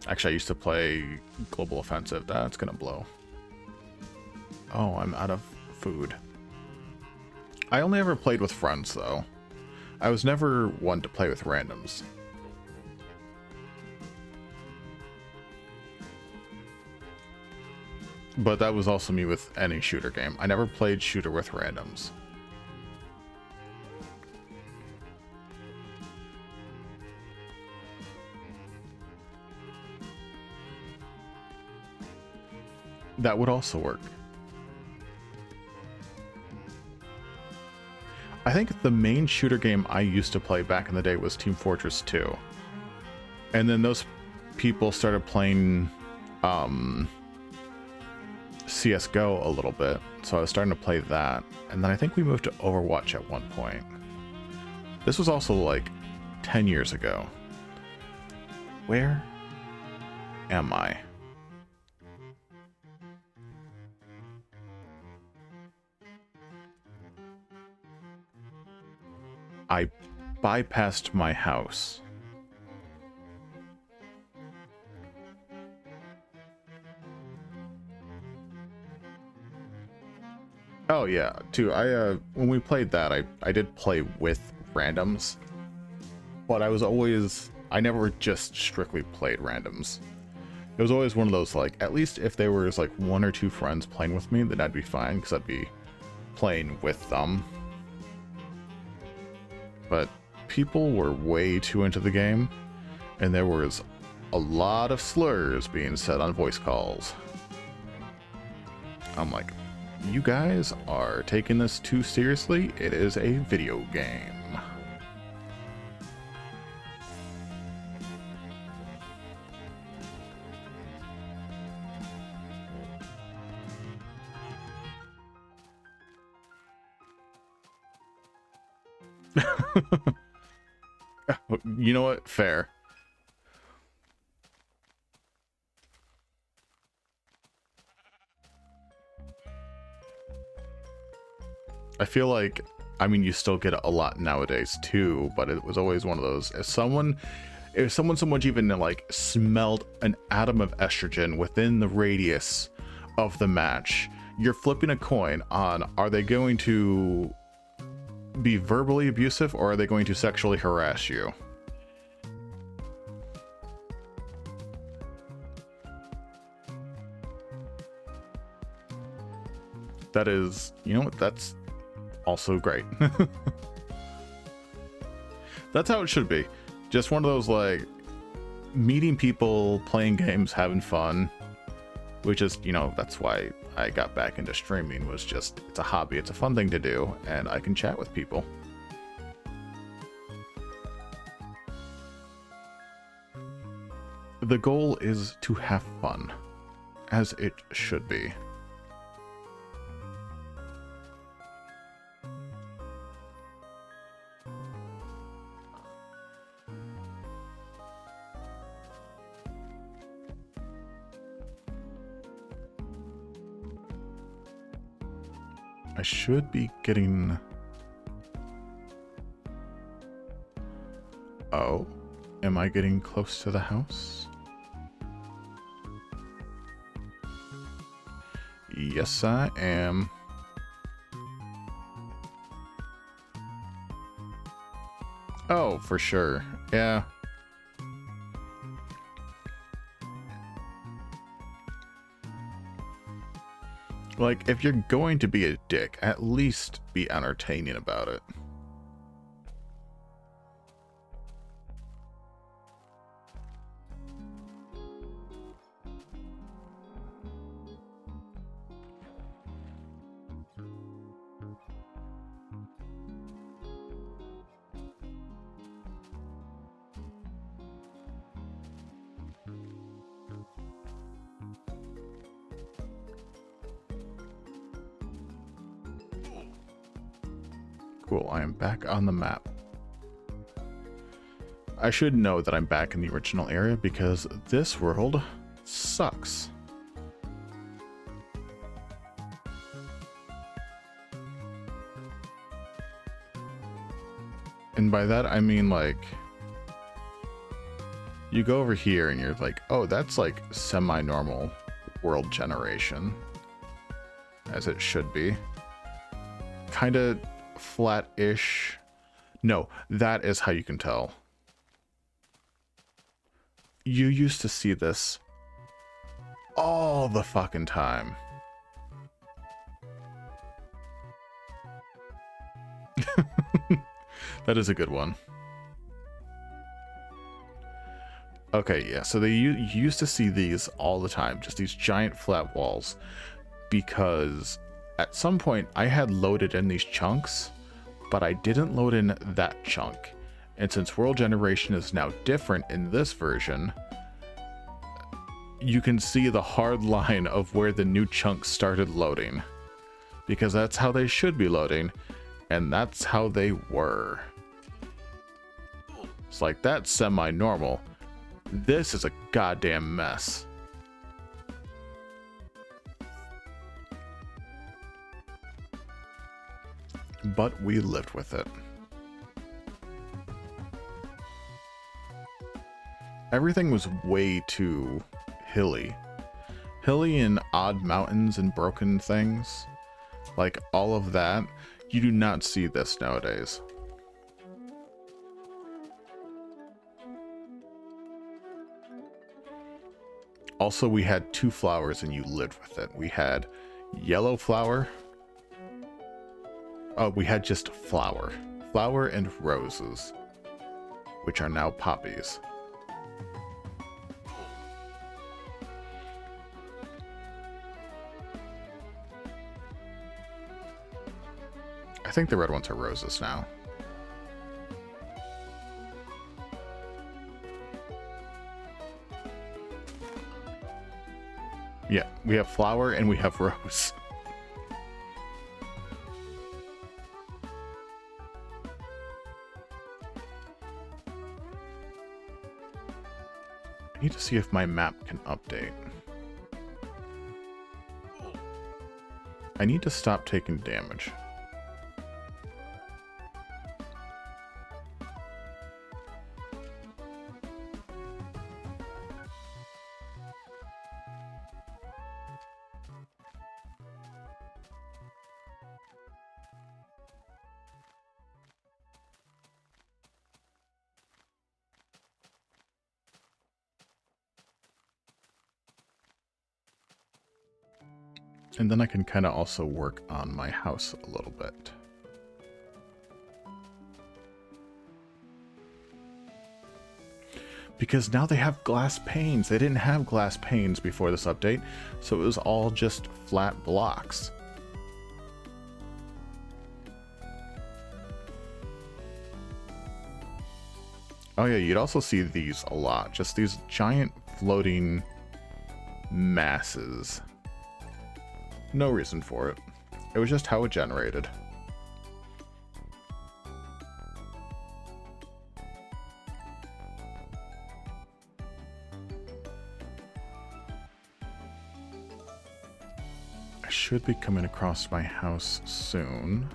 I used to play Global Offensive. That's gonna blow. Oh, I'm out of food. I only ever played with friends, though. I was never one to play with randoms. But that was also me with any shooter game. I never played shooter with randoms. That would also work. I think the main shooter game I used to play back in the day was Team Fortress 2. And then those people started playing CSGO a little bit, so I was starting to play that. And then I think we moved to Overwatch at one point. This was also like 10 years ago. Where am I? I bypassed my house. Oh yeah, too. When we played that, I did play with randoms, but I never just strictly played randoms. It was always one of those like, at least if there was like one or two friends playing with me, then I'd be fine because I'd be playing with them. But people were way too into the game, and there was a lot of slurs being said on voice calls. I'm like, you guys are taking this too seriously. It is a video game. You know what? Fair. I feel like, I mean, you still get a lot nowadays too, but it was always one of those. If someone so much even like smelled an atom of estrogen within the radius of the match, you're flipping a coin on, are they going to be verbally abusive or are they going to sexually harass you? That is, you know what, that's also great. That's how it should be. Just one of those, like, meeting people, playing games, having fun. Which is, you know, that's why I got back into streaming, was just, it's a hobby, it's a fun thing to do, and I can chat with people. The goal is to have fun, as it should be. I should be getting... Oh, am I getting close to the house? Yes, I am. Oh, for sure. Yeah. Like, if you're going to be a dick, at least be entertaining about it. Cool, I am back on the map. I should know that I'm back in the original area because this world sucks. And by that I mean, like, you go over here and you're like, oh, that's like semi-normal world generation, as it should be. Kinda flat-ish. No, that is how you can tell. You used to see this all the fucking time. That is a good one. Okay, yeah, so you used to see these all the time, just these giant flat walls, because at some point I had loaded in these chunks, but I didn't load in that chunk. And since world generation is now different in this version, you can see the hard line of where the new chunks started loading, because that's how they should be loading, and that's how they were. It's like, that's semi-normal. This is a goddamn mess. But we lived with it. Everything was way too hilly. Hilly and odd mountains and broken things. Like, all of that. You do not see this nowadays. Also, we had two flowers and you lived with it. We had yellow flower. Oh, we had just flower. Flower and roses, which are now poppies. I think the red ones are roses now. Yeah, we have flower and we have rose. I need to see if my map can update. I need to stop taking damage. And then I can kind of also work on my house a little bit. Because now they have glass panes. They didn't have glass panes before this update, so it was all just flat blocks. Oh yeah, you'd also see these a lot. Just these giant floating masses. No reason for it. It was just how it generated. I should be coming across my house soon.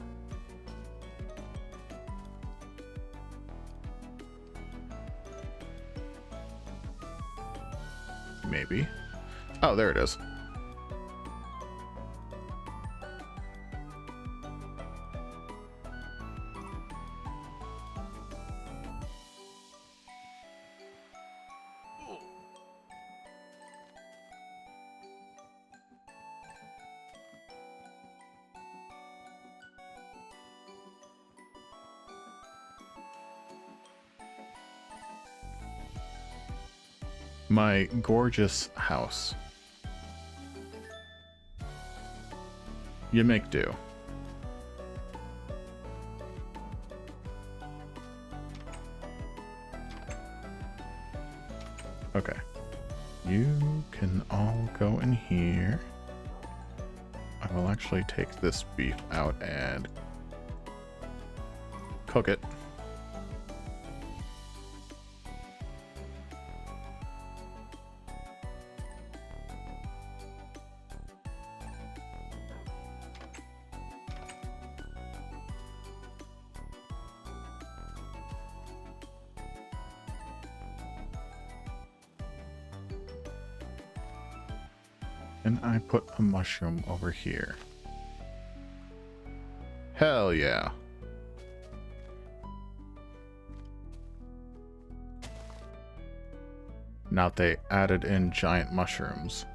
Maybe. Oh, there it is. My gorgeous house. You make do. Okay. You can all go in here. I will actually take this beef out and cook it. And I put a mushroom over here. Hell yeah. Now they added in giant mushrooms.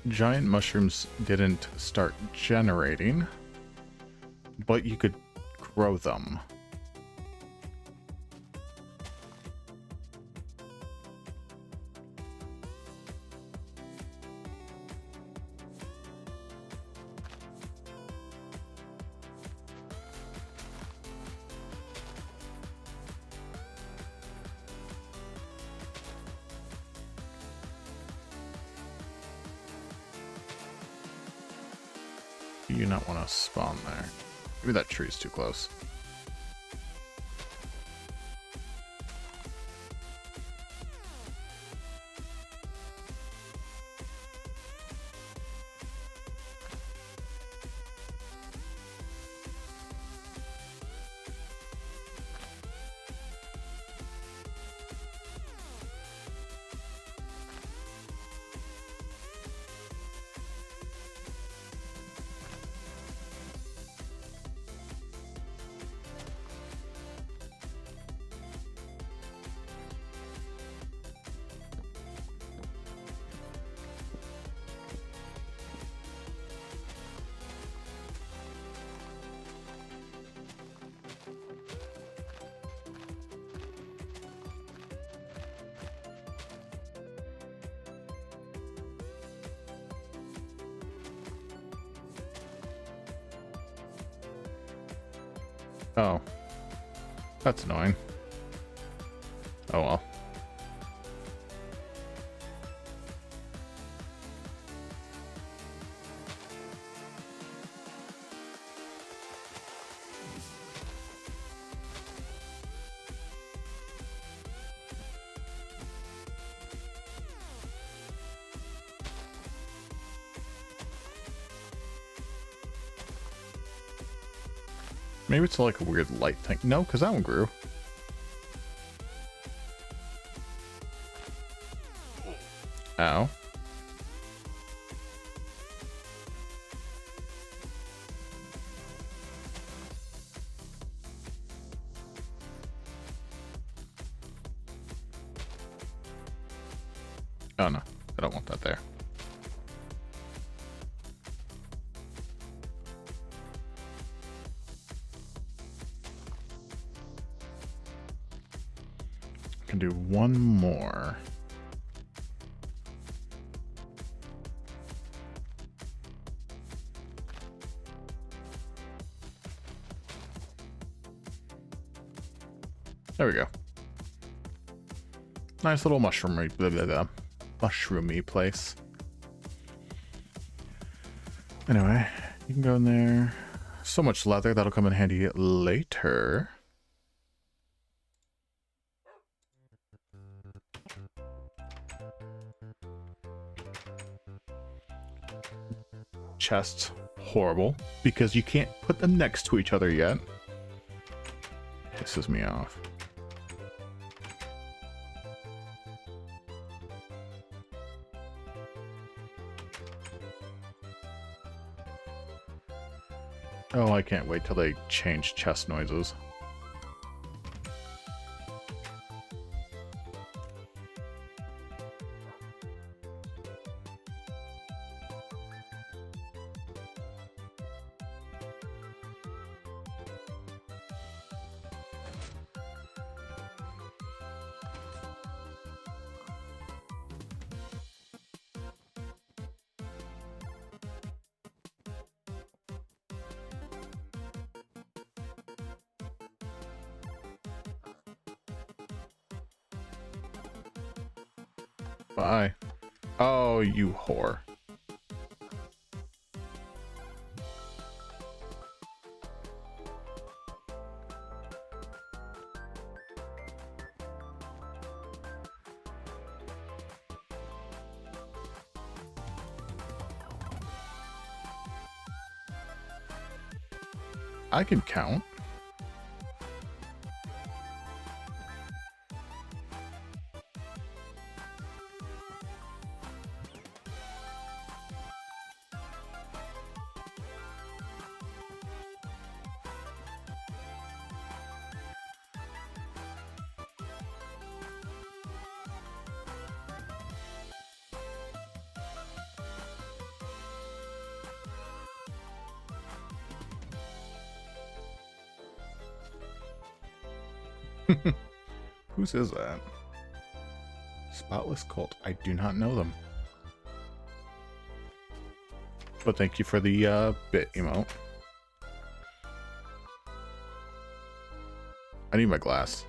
Giant mushrooms didn't start generating, but you could grow them. You do not want to spawn there. Maybe that tree's too close. Oh. That's annoying. Oh well. Maybe it's like a weird light thing. No, because that one grew. Ow. Oh no, I don't want that there. Can do one more. There we go. Nice little mushroomy, mushroomy place. Anyway, you can go in there. So much leather, that'll come in handy later. Chests, horrible, because you can't put them next to each other yet. Pisses me off. Oh, I can't wait till they change chest noises. Bye. Oh, you whore. I can count. Whose is that? Spotless Cult. I do not know them. But thank you for the bit emote. I need my glass.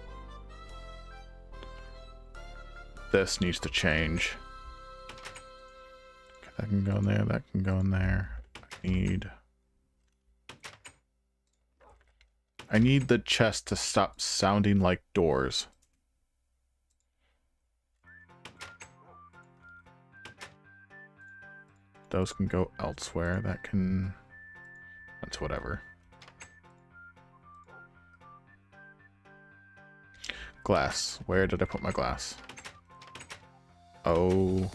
This needs to change. Okay, that can go in there, that can go in there. I need the chest to stop sounding like doors. Those can go elsewhere. That can... That's whatever. Glass. Where did I put my glass? Oh.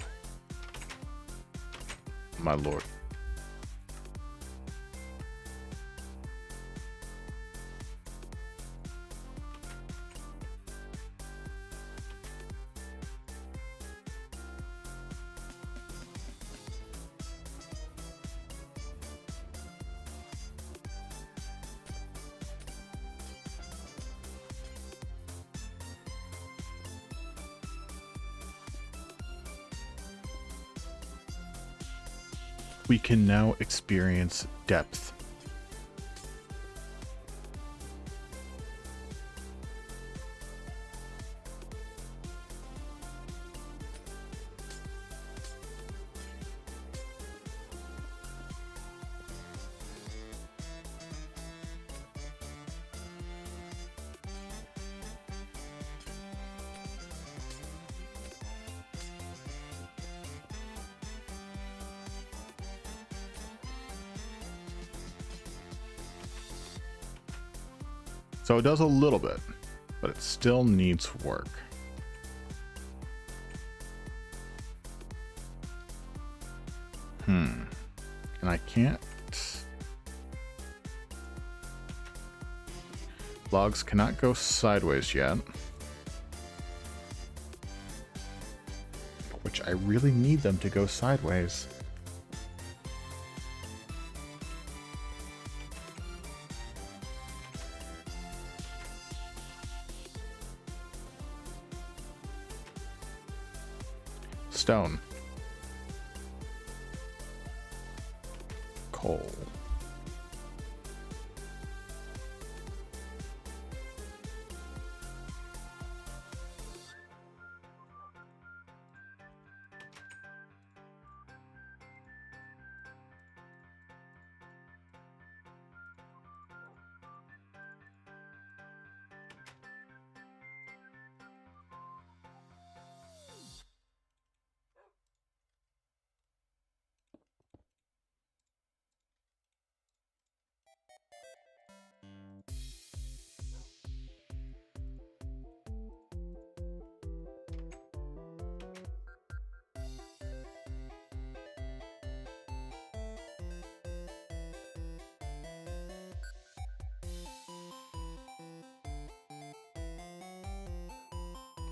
My lord. We can now experience depth. So it does a little bit, but it still needs work. And I can't... Logs cannot go sideways yet. Which I really need them to go sideways. Stone. Coal.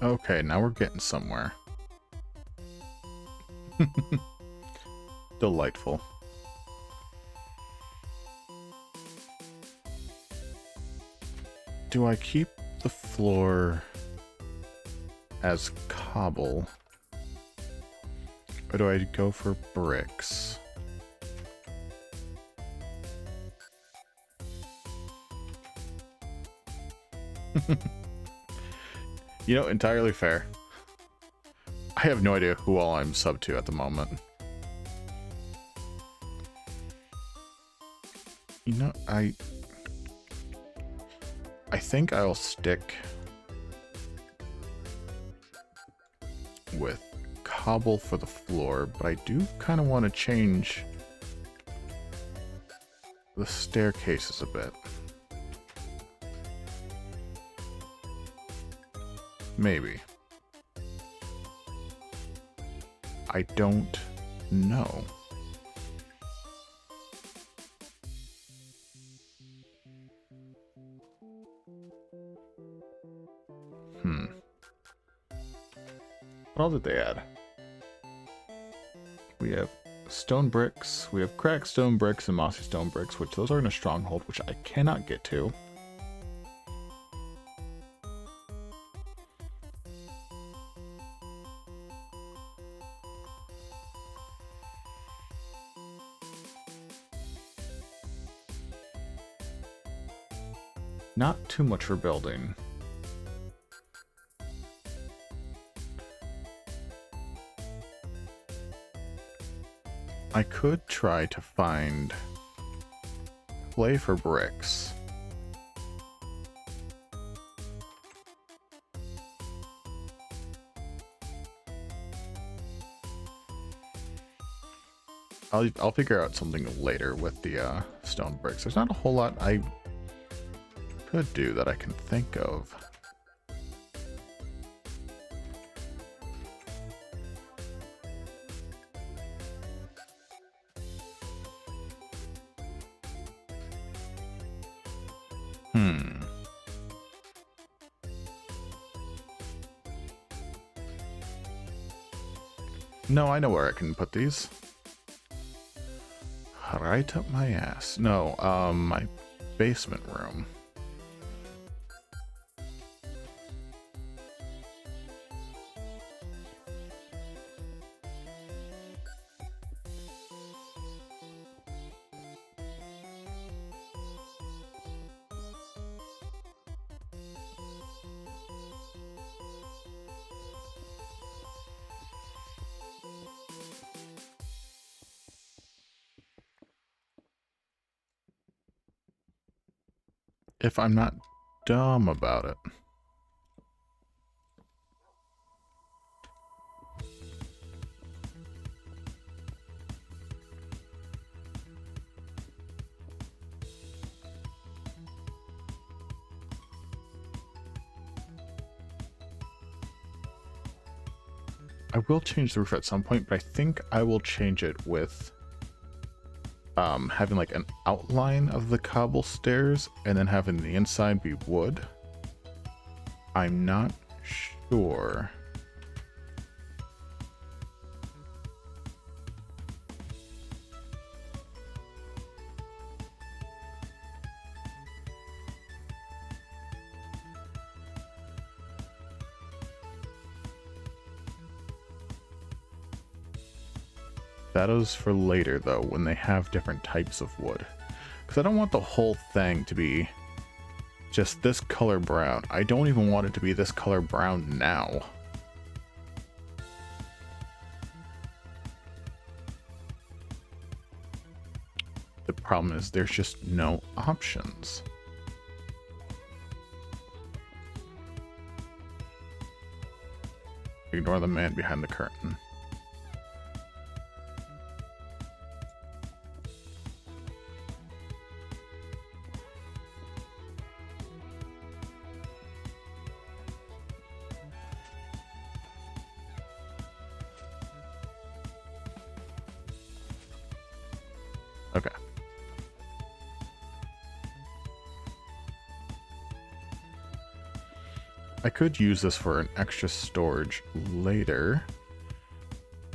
Okay, now we're getting somewhere. Delightful. Do I keep the floor as cobble? Or do I go for bricks? You know, entirely fair. I have no idea who all I'm sub to at the moment. You know, I think I'll stick with cobble for the floor, but I do kind of want to change the staircases a bit. Maybe. I don't know. What all did they add? We have stone bricks, we have cracked stone bricks and mossy stone bricks, which those are in a stronghold, which I cannot get to. Not too much for building. I could try to find clay for bricks. I'll figure out something later with the stone bricks. There's not a whole lot I could do that I can think of. No, I know where I can put these. Right up my ass. No, my basement room. If I'm not dumb about it. I will change the roof at some point, but I think I will change it with having like an outline of the cobble stairs and then having the inside be wood. I'm not sure. That is for later, though, when they have different types of wood. Because I don't want the whole thing to be just this color brown. I don't even want it to be this color brown now. The problem is there's just no options. Ignore the man behind the curtain. Okay. I could use this for an extra storage later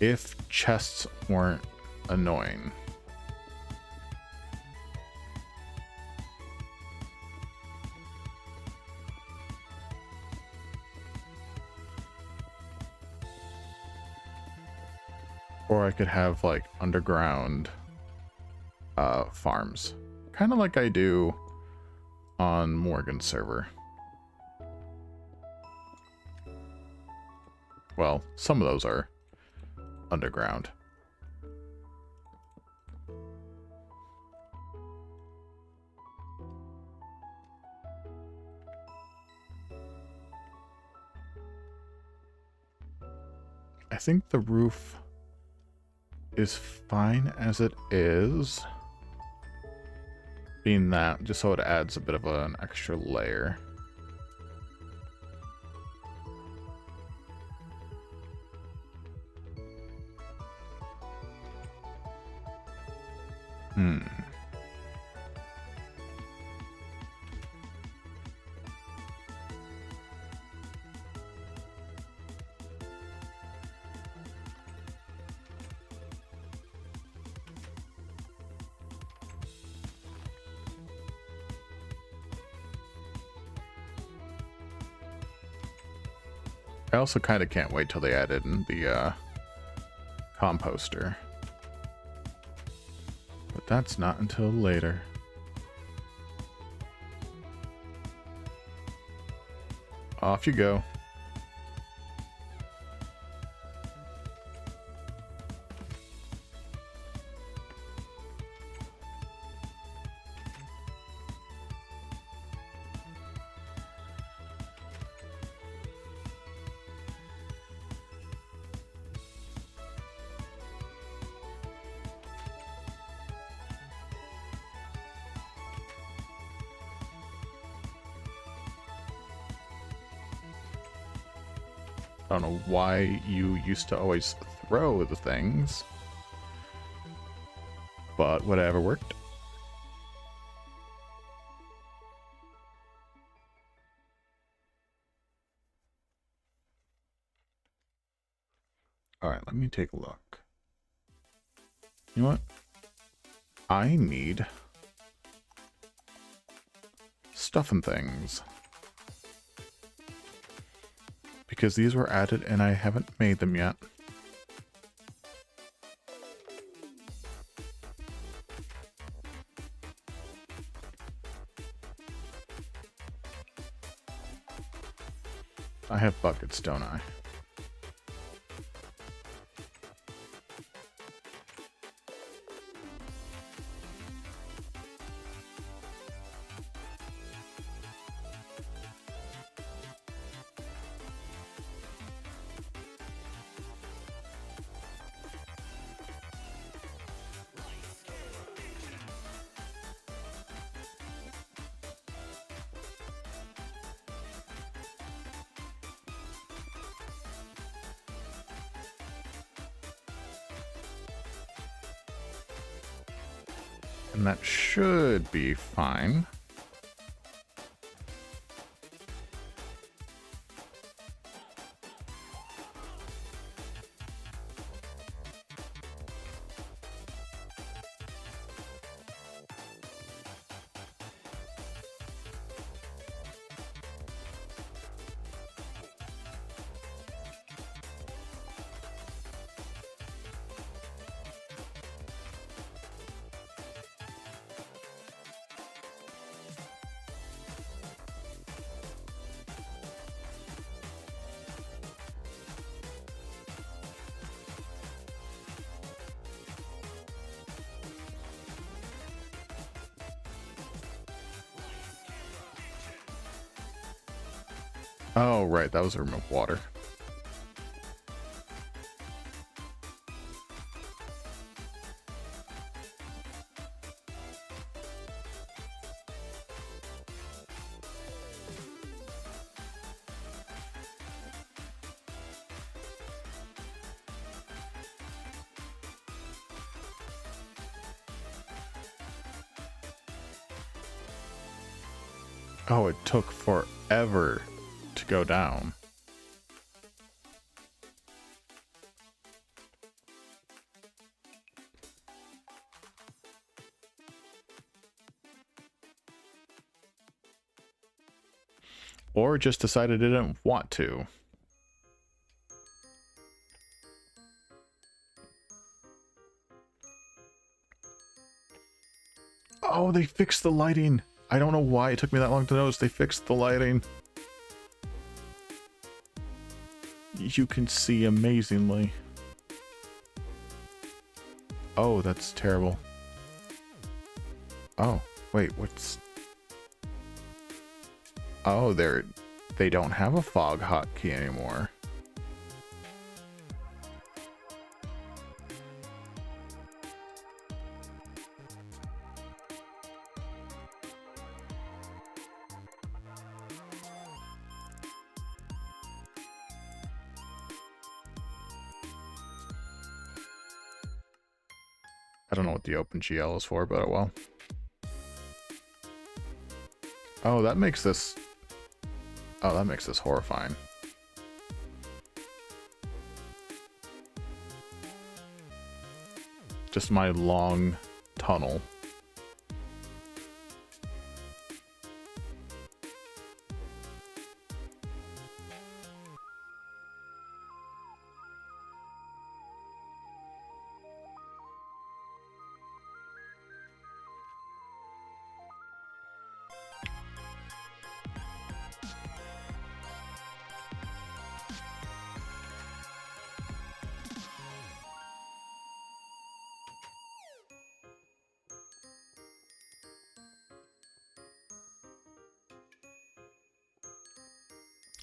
if chests weren't annoying. Or I could have like underground farms, kind of like I do on Morgan's server. Well, some of those are underground. I think the roof is fine as it is. Being that, just so it adds a bit of an extra layer. I also kind of can't wait till they added in the composter. But that's not until later. Off you go. I don't know why you used to always throw the things, but whatever worked. All right, let me take a look. You know what? I need stuff and things. Because these were added and I haven't made them yet. I have buckets, don't I? And that should be fine. Oh, right, that was a room of water. Oh, it took forever to go down. Or just decided it didn't want to. Oh, they fixed the lighting. I don't know why it took me that long to notice. They fixed the lighting. You can see amazingly. Oh, that's terrible. Oh, wait, what's... Oh, they don't have a fog hotkey anymore. I don't know what the OpenGL is for, but oh well. Oh, that makes this... Oh, that makes this horrifying. Just my long tunnel.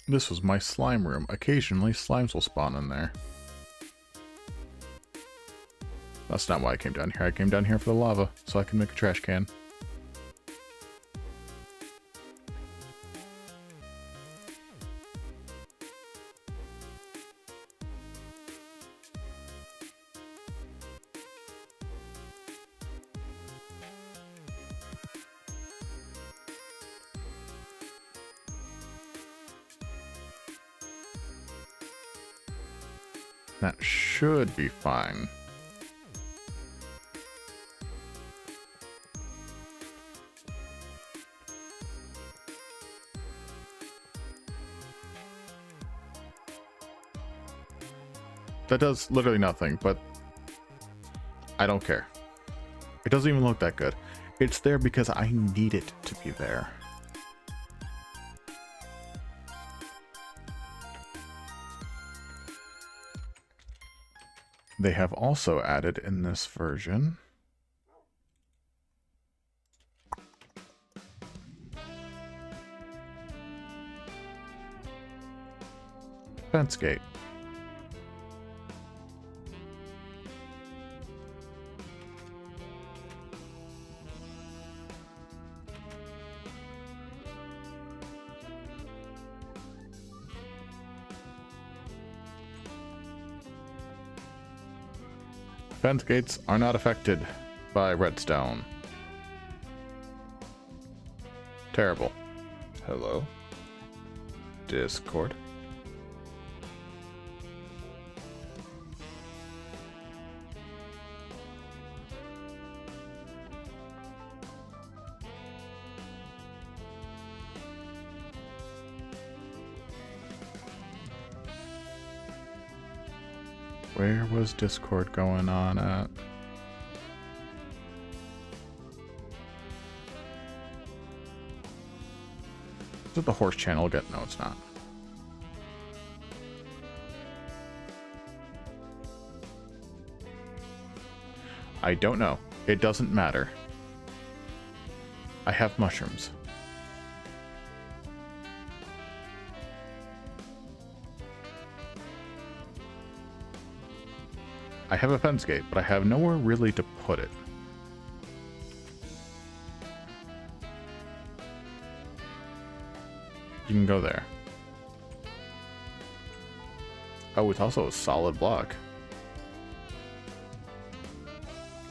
This was my slime room. Occasionally, slimes will spawn in there. That's not why I came down here. I came down here for the lava, so I can make a trash can. That should be fine. That does literally nothing, but I don't care. It doesn't even look that good. It's there because I need it to be there. They have also added in this version fence gate. Fence gates are not affected by redstone. Terrible. Hello? Discord? Where was Discord going on at? Is it the horse channel again? No, it's not. I don't know. It doesn't matter. I have mushrooms. I have a fence gate, but I have nowhere really to put it. You can go there. Oh, it's also a solid block.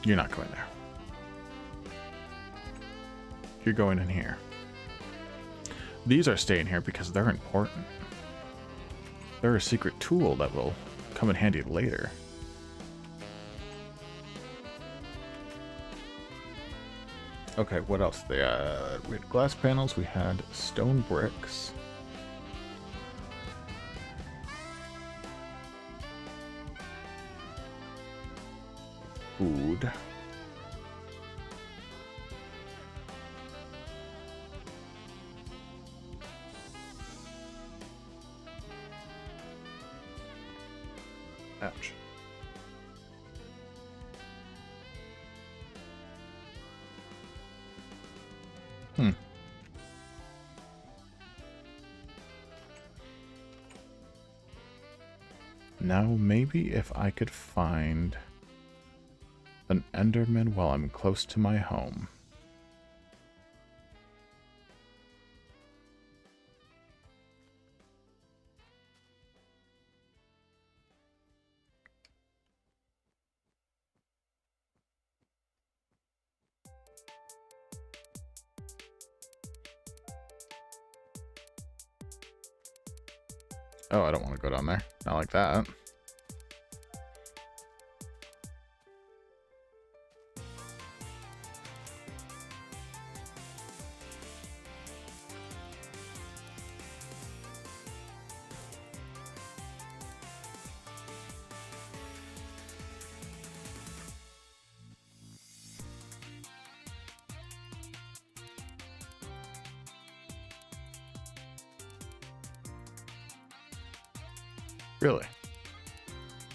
You're not going there. You're going in here. These are staying here because they're important. They're a secret tool that will come in handy later. Okay, what else? We had glass panels, we had stone bricks. Food. Ouch. Now, maybe if I could find an Enderman while I'm close to my home. Oh, I don't want to go down there. Not like that. Really?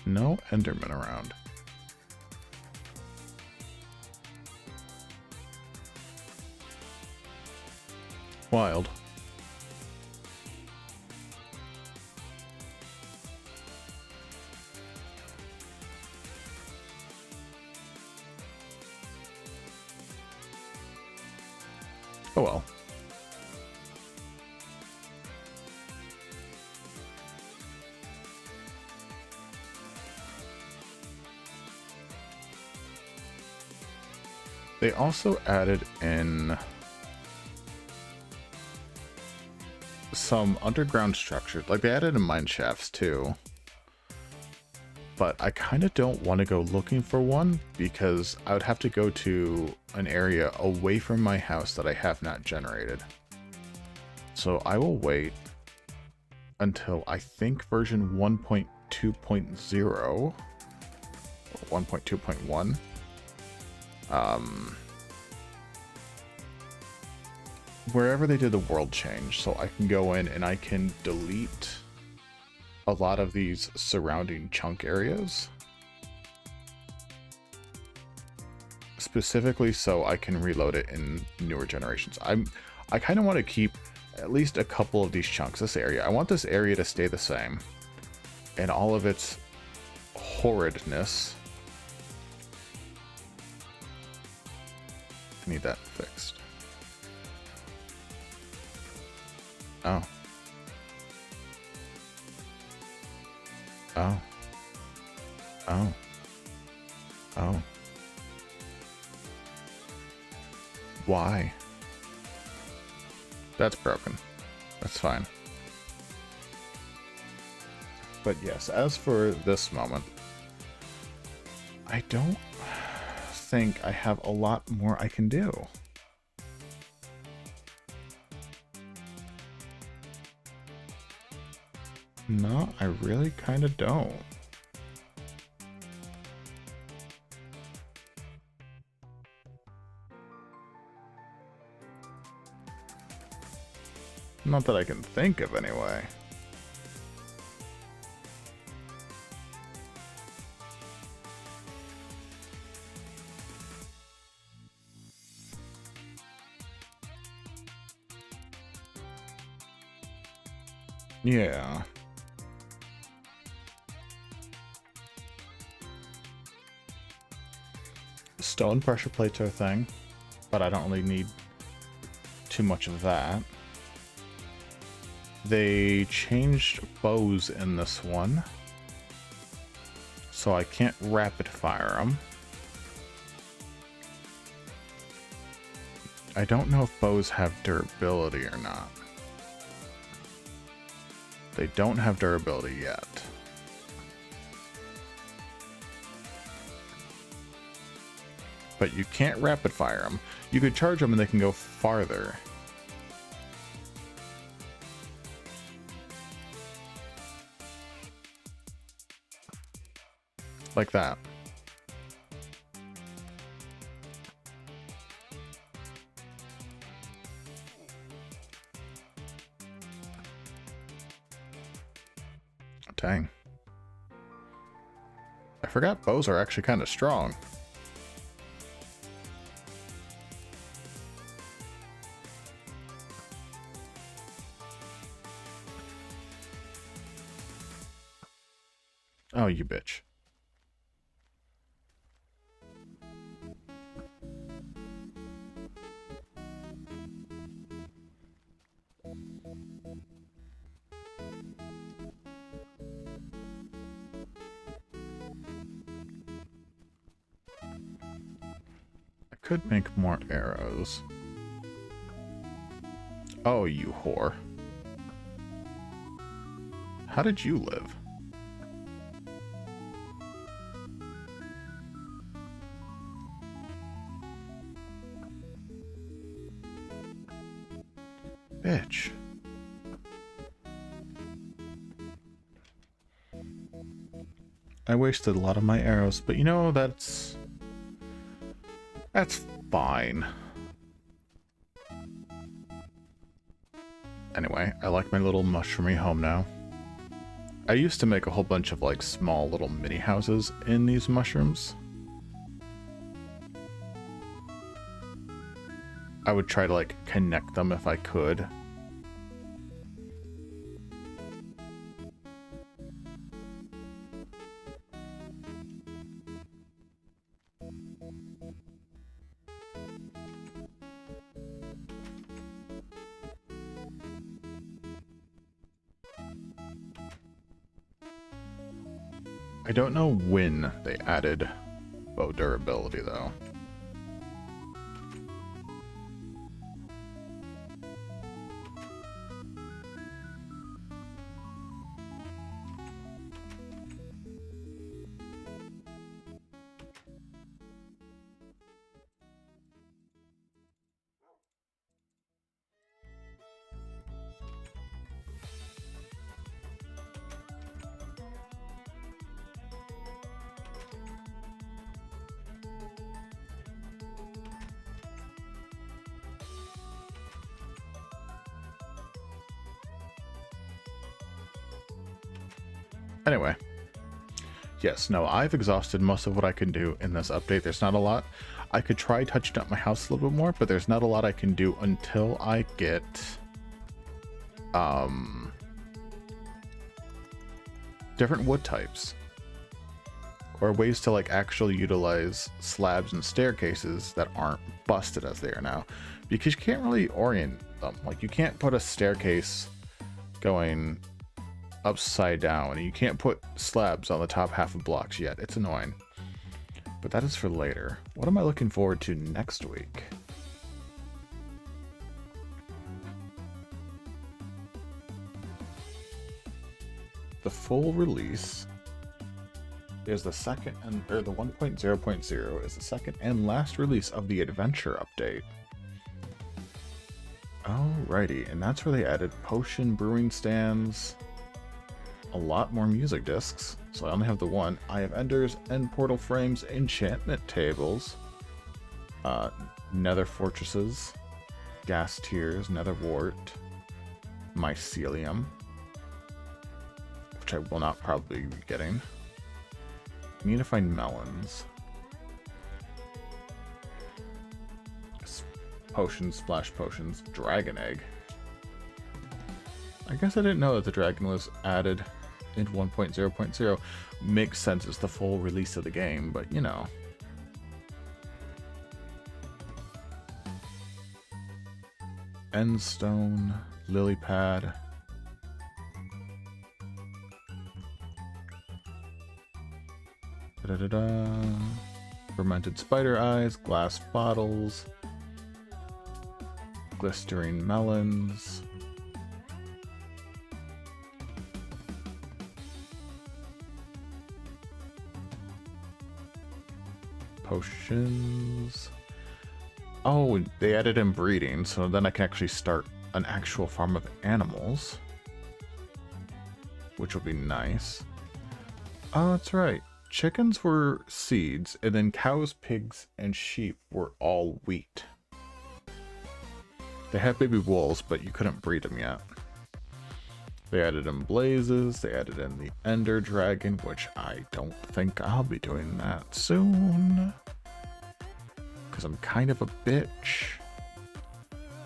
No Enderman around. Wild. Oh well. They also added in some underground structures. Like, they added in mine shafts too. But I kind of don't want to go looking for one because I would have to go to an area away from my house that I have not generated. So I will wait until I think version 1.2.0 or 1.2.1. Wherever they did the world change, so I can go in and I can delete a lot of these surrounding chunk areas, specifically so I can reload it in newer generations. I kind of want to keep at least a couple of these chunks. This area, I want this area to stay the same and all of its horridness. I need that fixed. Oh. Oh. Oh. Oh. That's broken. That's fine. But yes, as for this moment, I don't think I have a lot more I can do. No, I really kind of don't. Not that I can think of, anyway. Yeah. Stone pressure plates are a thing, but I don't really need too much of that. They changed bows in this one, so I can't rapid fire them. I don't know if bows have durability or not. They don't have durability yet. But you can't rapid fire them. You could charge them and they can go farther. Like that. Dang. I forgot bows are actually kind of strong. Oh, you bitch. I could make more arrows. Oh, you whore. How did you live? Bitch. I wasted a lot of my arrows, but you know, that's fine. Anyway, I like my little mushroomy home now. I used to make a whole bunch of like small little mini houses in these mushrooms. I would try to like connect them if I could. I don't know when they added bow durability though. Anyway, yes, no, I've exhausted most of what I can do in this update. There's not a lot. I could try touching up my house a little bit more, but there's not a lot I can do until I get different wood types or ways to like actually utilize slabs and staircases that aren't busted as they are now, because you can't really orient them. Like you can't put a staircase going upside down, and you can't put slabs on the top half of blocks yet. It's annoying, but that is for later. What am I looking forward to next week? the full release is the second and or the 1.0.0 is the second and last release of the adventure update. Alrighty, and that's where they added potion brewing stands, a lot more music discs. So I only have the one. Eye of Enders, End Portal Frames, enchantment tables, nether fortresses, gas tiers, nether wart, mycelium, which I will not probably be getting. I need to find melons. Potions, splash potions, dragon egg. I guess I didn't know that the dragon was added in 1.0.0. Makes sense, it's the full release of the game, but you know. Endstone, lily pad. Fermented spider eyes, glass bottles, glistering melons. Potions. Oh, they added in breeding, so then I can actually start an actual farm of animals, which will be nice. Oh, that's right. Chickens were seeds, and then cows, pigs, and sheep were all wheat. They had baby wolves, but you couldn't breed them yet. They added in blazes, they added in the ender dragon, which I don't think I'll be doing that soon, because I'm kind of a bitch.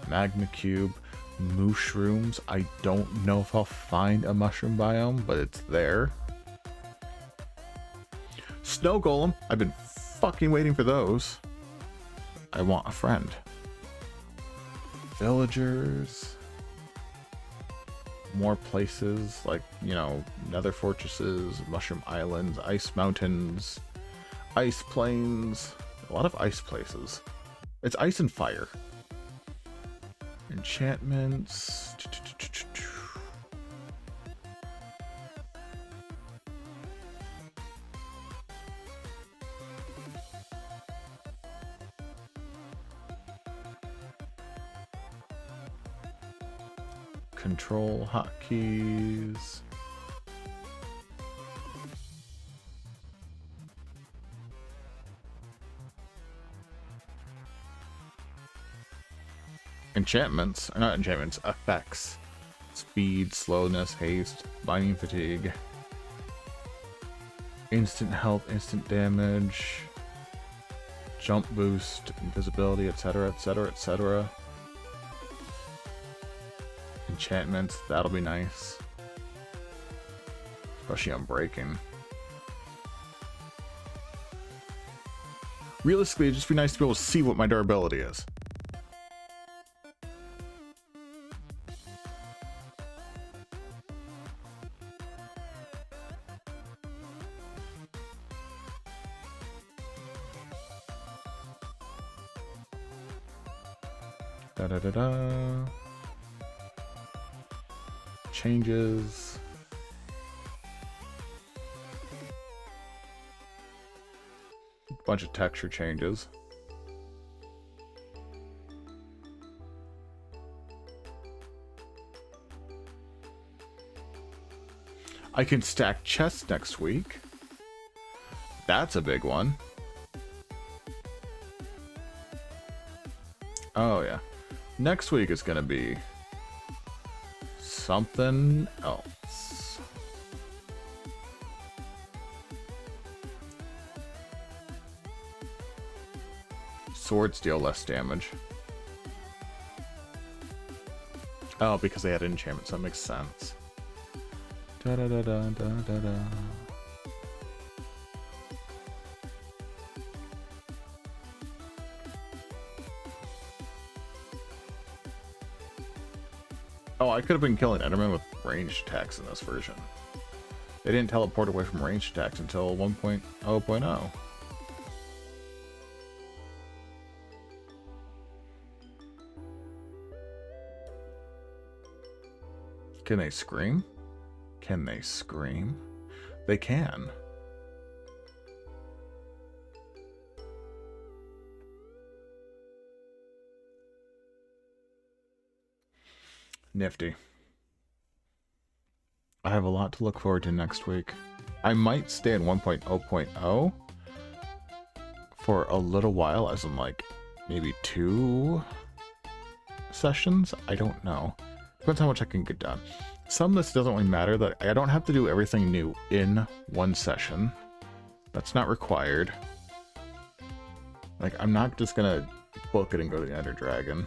Magma cube, mushrooms. I don't know if I'll find a mushroom biome, but it's there. Snow golem. I've been fucking waiting for those. I want a friend. Villagers. More places like, you know, nether fortresses, mushroom islands, ice mountains, ice plains. A lot of ice places. It's ice and fire. Enchantments. Control hotkeys. Enchantments, or not enchantments, effects. Speed, slowness, haste, binding fatigue. Instant health, instant damage. Jump boost, invisibility, etc, etc, etc. Enchantments, that'll be nice. Especially on breaking. Realistically, it'd just be nice to be able to see what my durability is. Da da da da. Changes. Bunch of texture changes. I can stack chests next week. That's a big one. Oh yeah. Next week is gonna be something else. Swords deal less damage. Oh, because they had enchantments, so that makes sense. Da da da da da da da. Oh, I could have been killing Enderman with ranged attacks in this version. They didn't teleport away from ranged attacks until 1.0.0. Can they scream? Can they scream? They can. Nifty. I have a lot to look forward to next week. I might stay in 1.0.0 for a little while, as in like maybe 2 sessions. I don't know. Depends how much I can get done. Some of this doesn't really matter, that I don't have to do everything new in one session. That's not required. Like, I'm not just gonna book it and go to the Ender Dragon.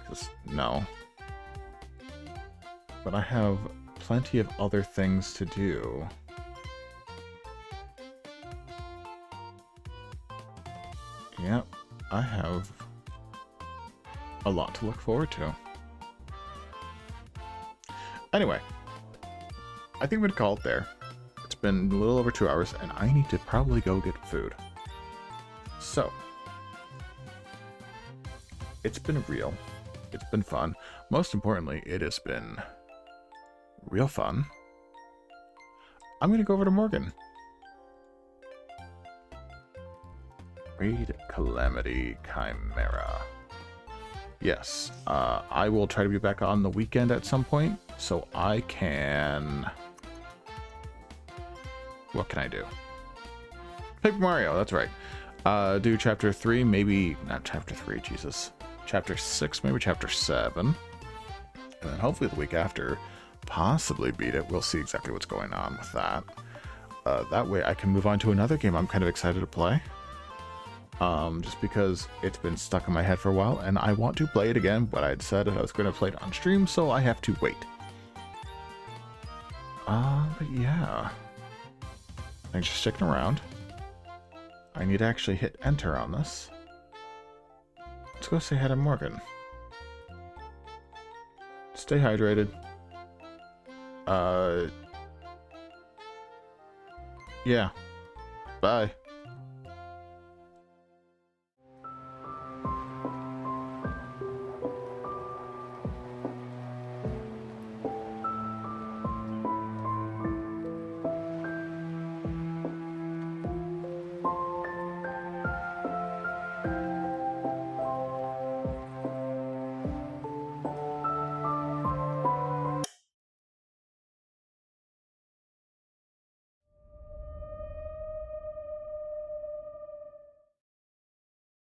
Just no. But I have plenty of other things to do. Yep, I have a lot to look forward to. Anyway, I think we'd call it there. It's been a little over 2 hours, and I need to probably go get food. So, it's been real. It's been fun. Most importantly, it has been real fun. I'm going to go over to Morgan. Raid Calamity Chimera. Yes, I will try to be back on the weekend at some point, so I can... What can I do? Paper Mario, that's right. Do Chapter 3, maybe... Not Chapter 3, Jesus. Chapter 6, maybe Chapter 7. And then hopefully the week after, possibly beat it. We'll see exactly what's going on with that. That way I can move on to another game I'm kind of excited to play. Just because it's been stuck in my head for a while, and I want to play it again, but I'd said I was going to play it on stream, so I have to wait. But yeah. Thanks for sticking around. I need to actually hit enter on this. Let's go say hi to Morgan. Stay hydrated. Yeah. Bye.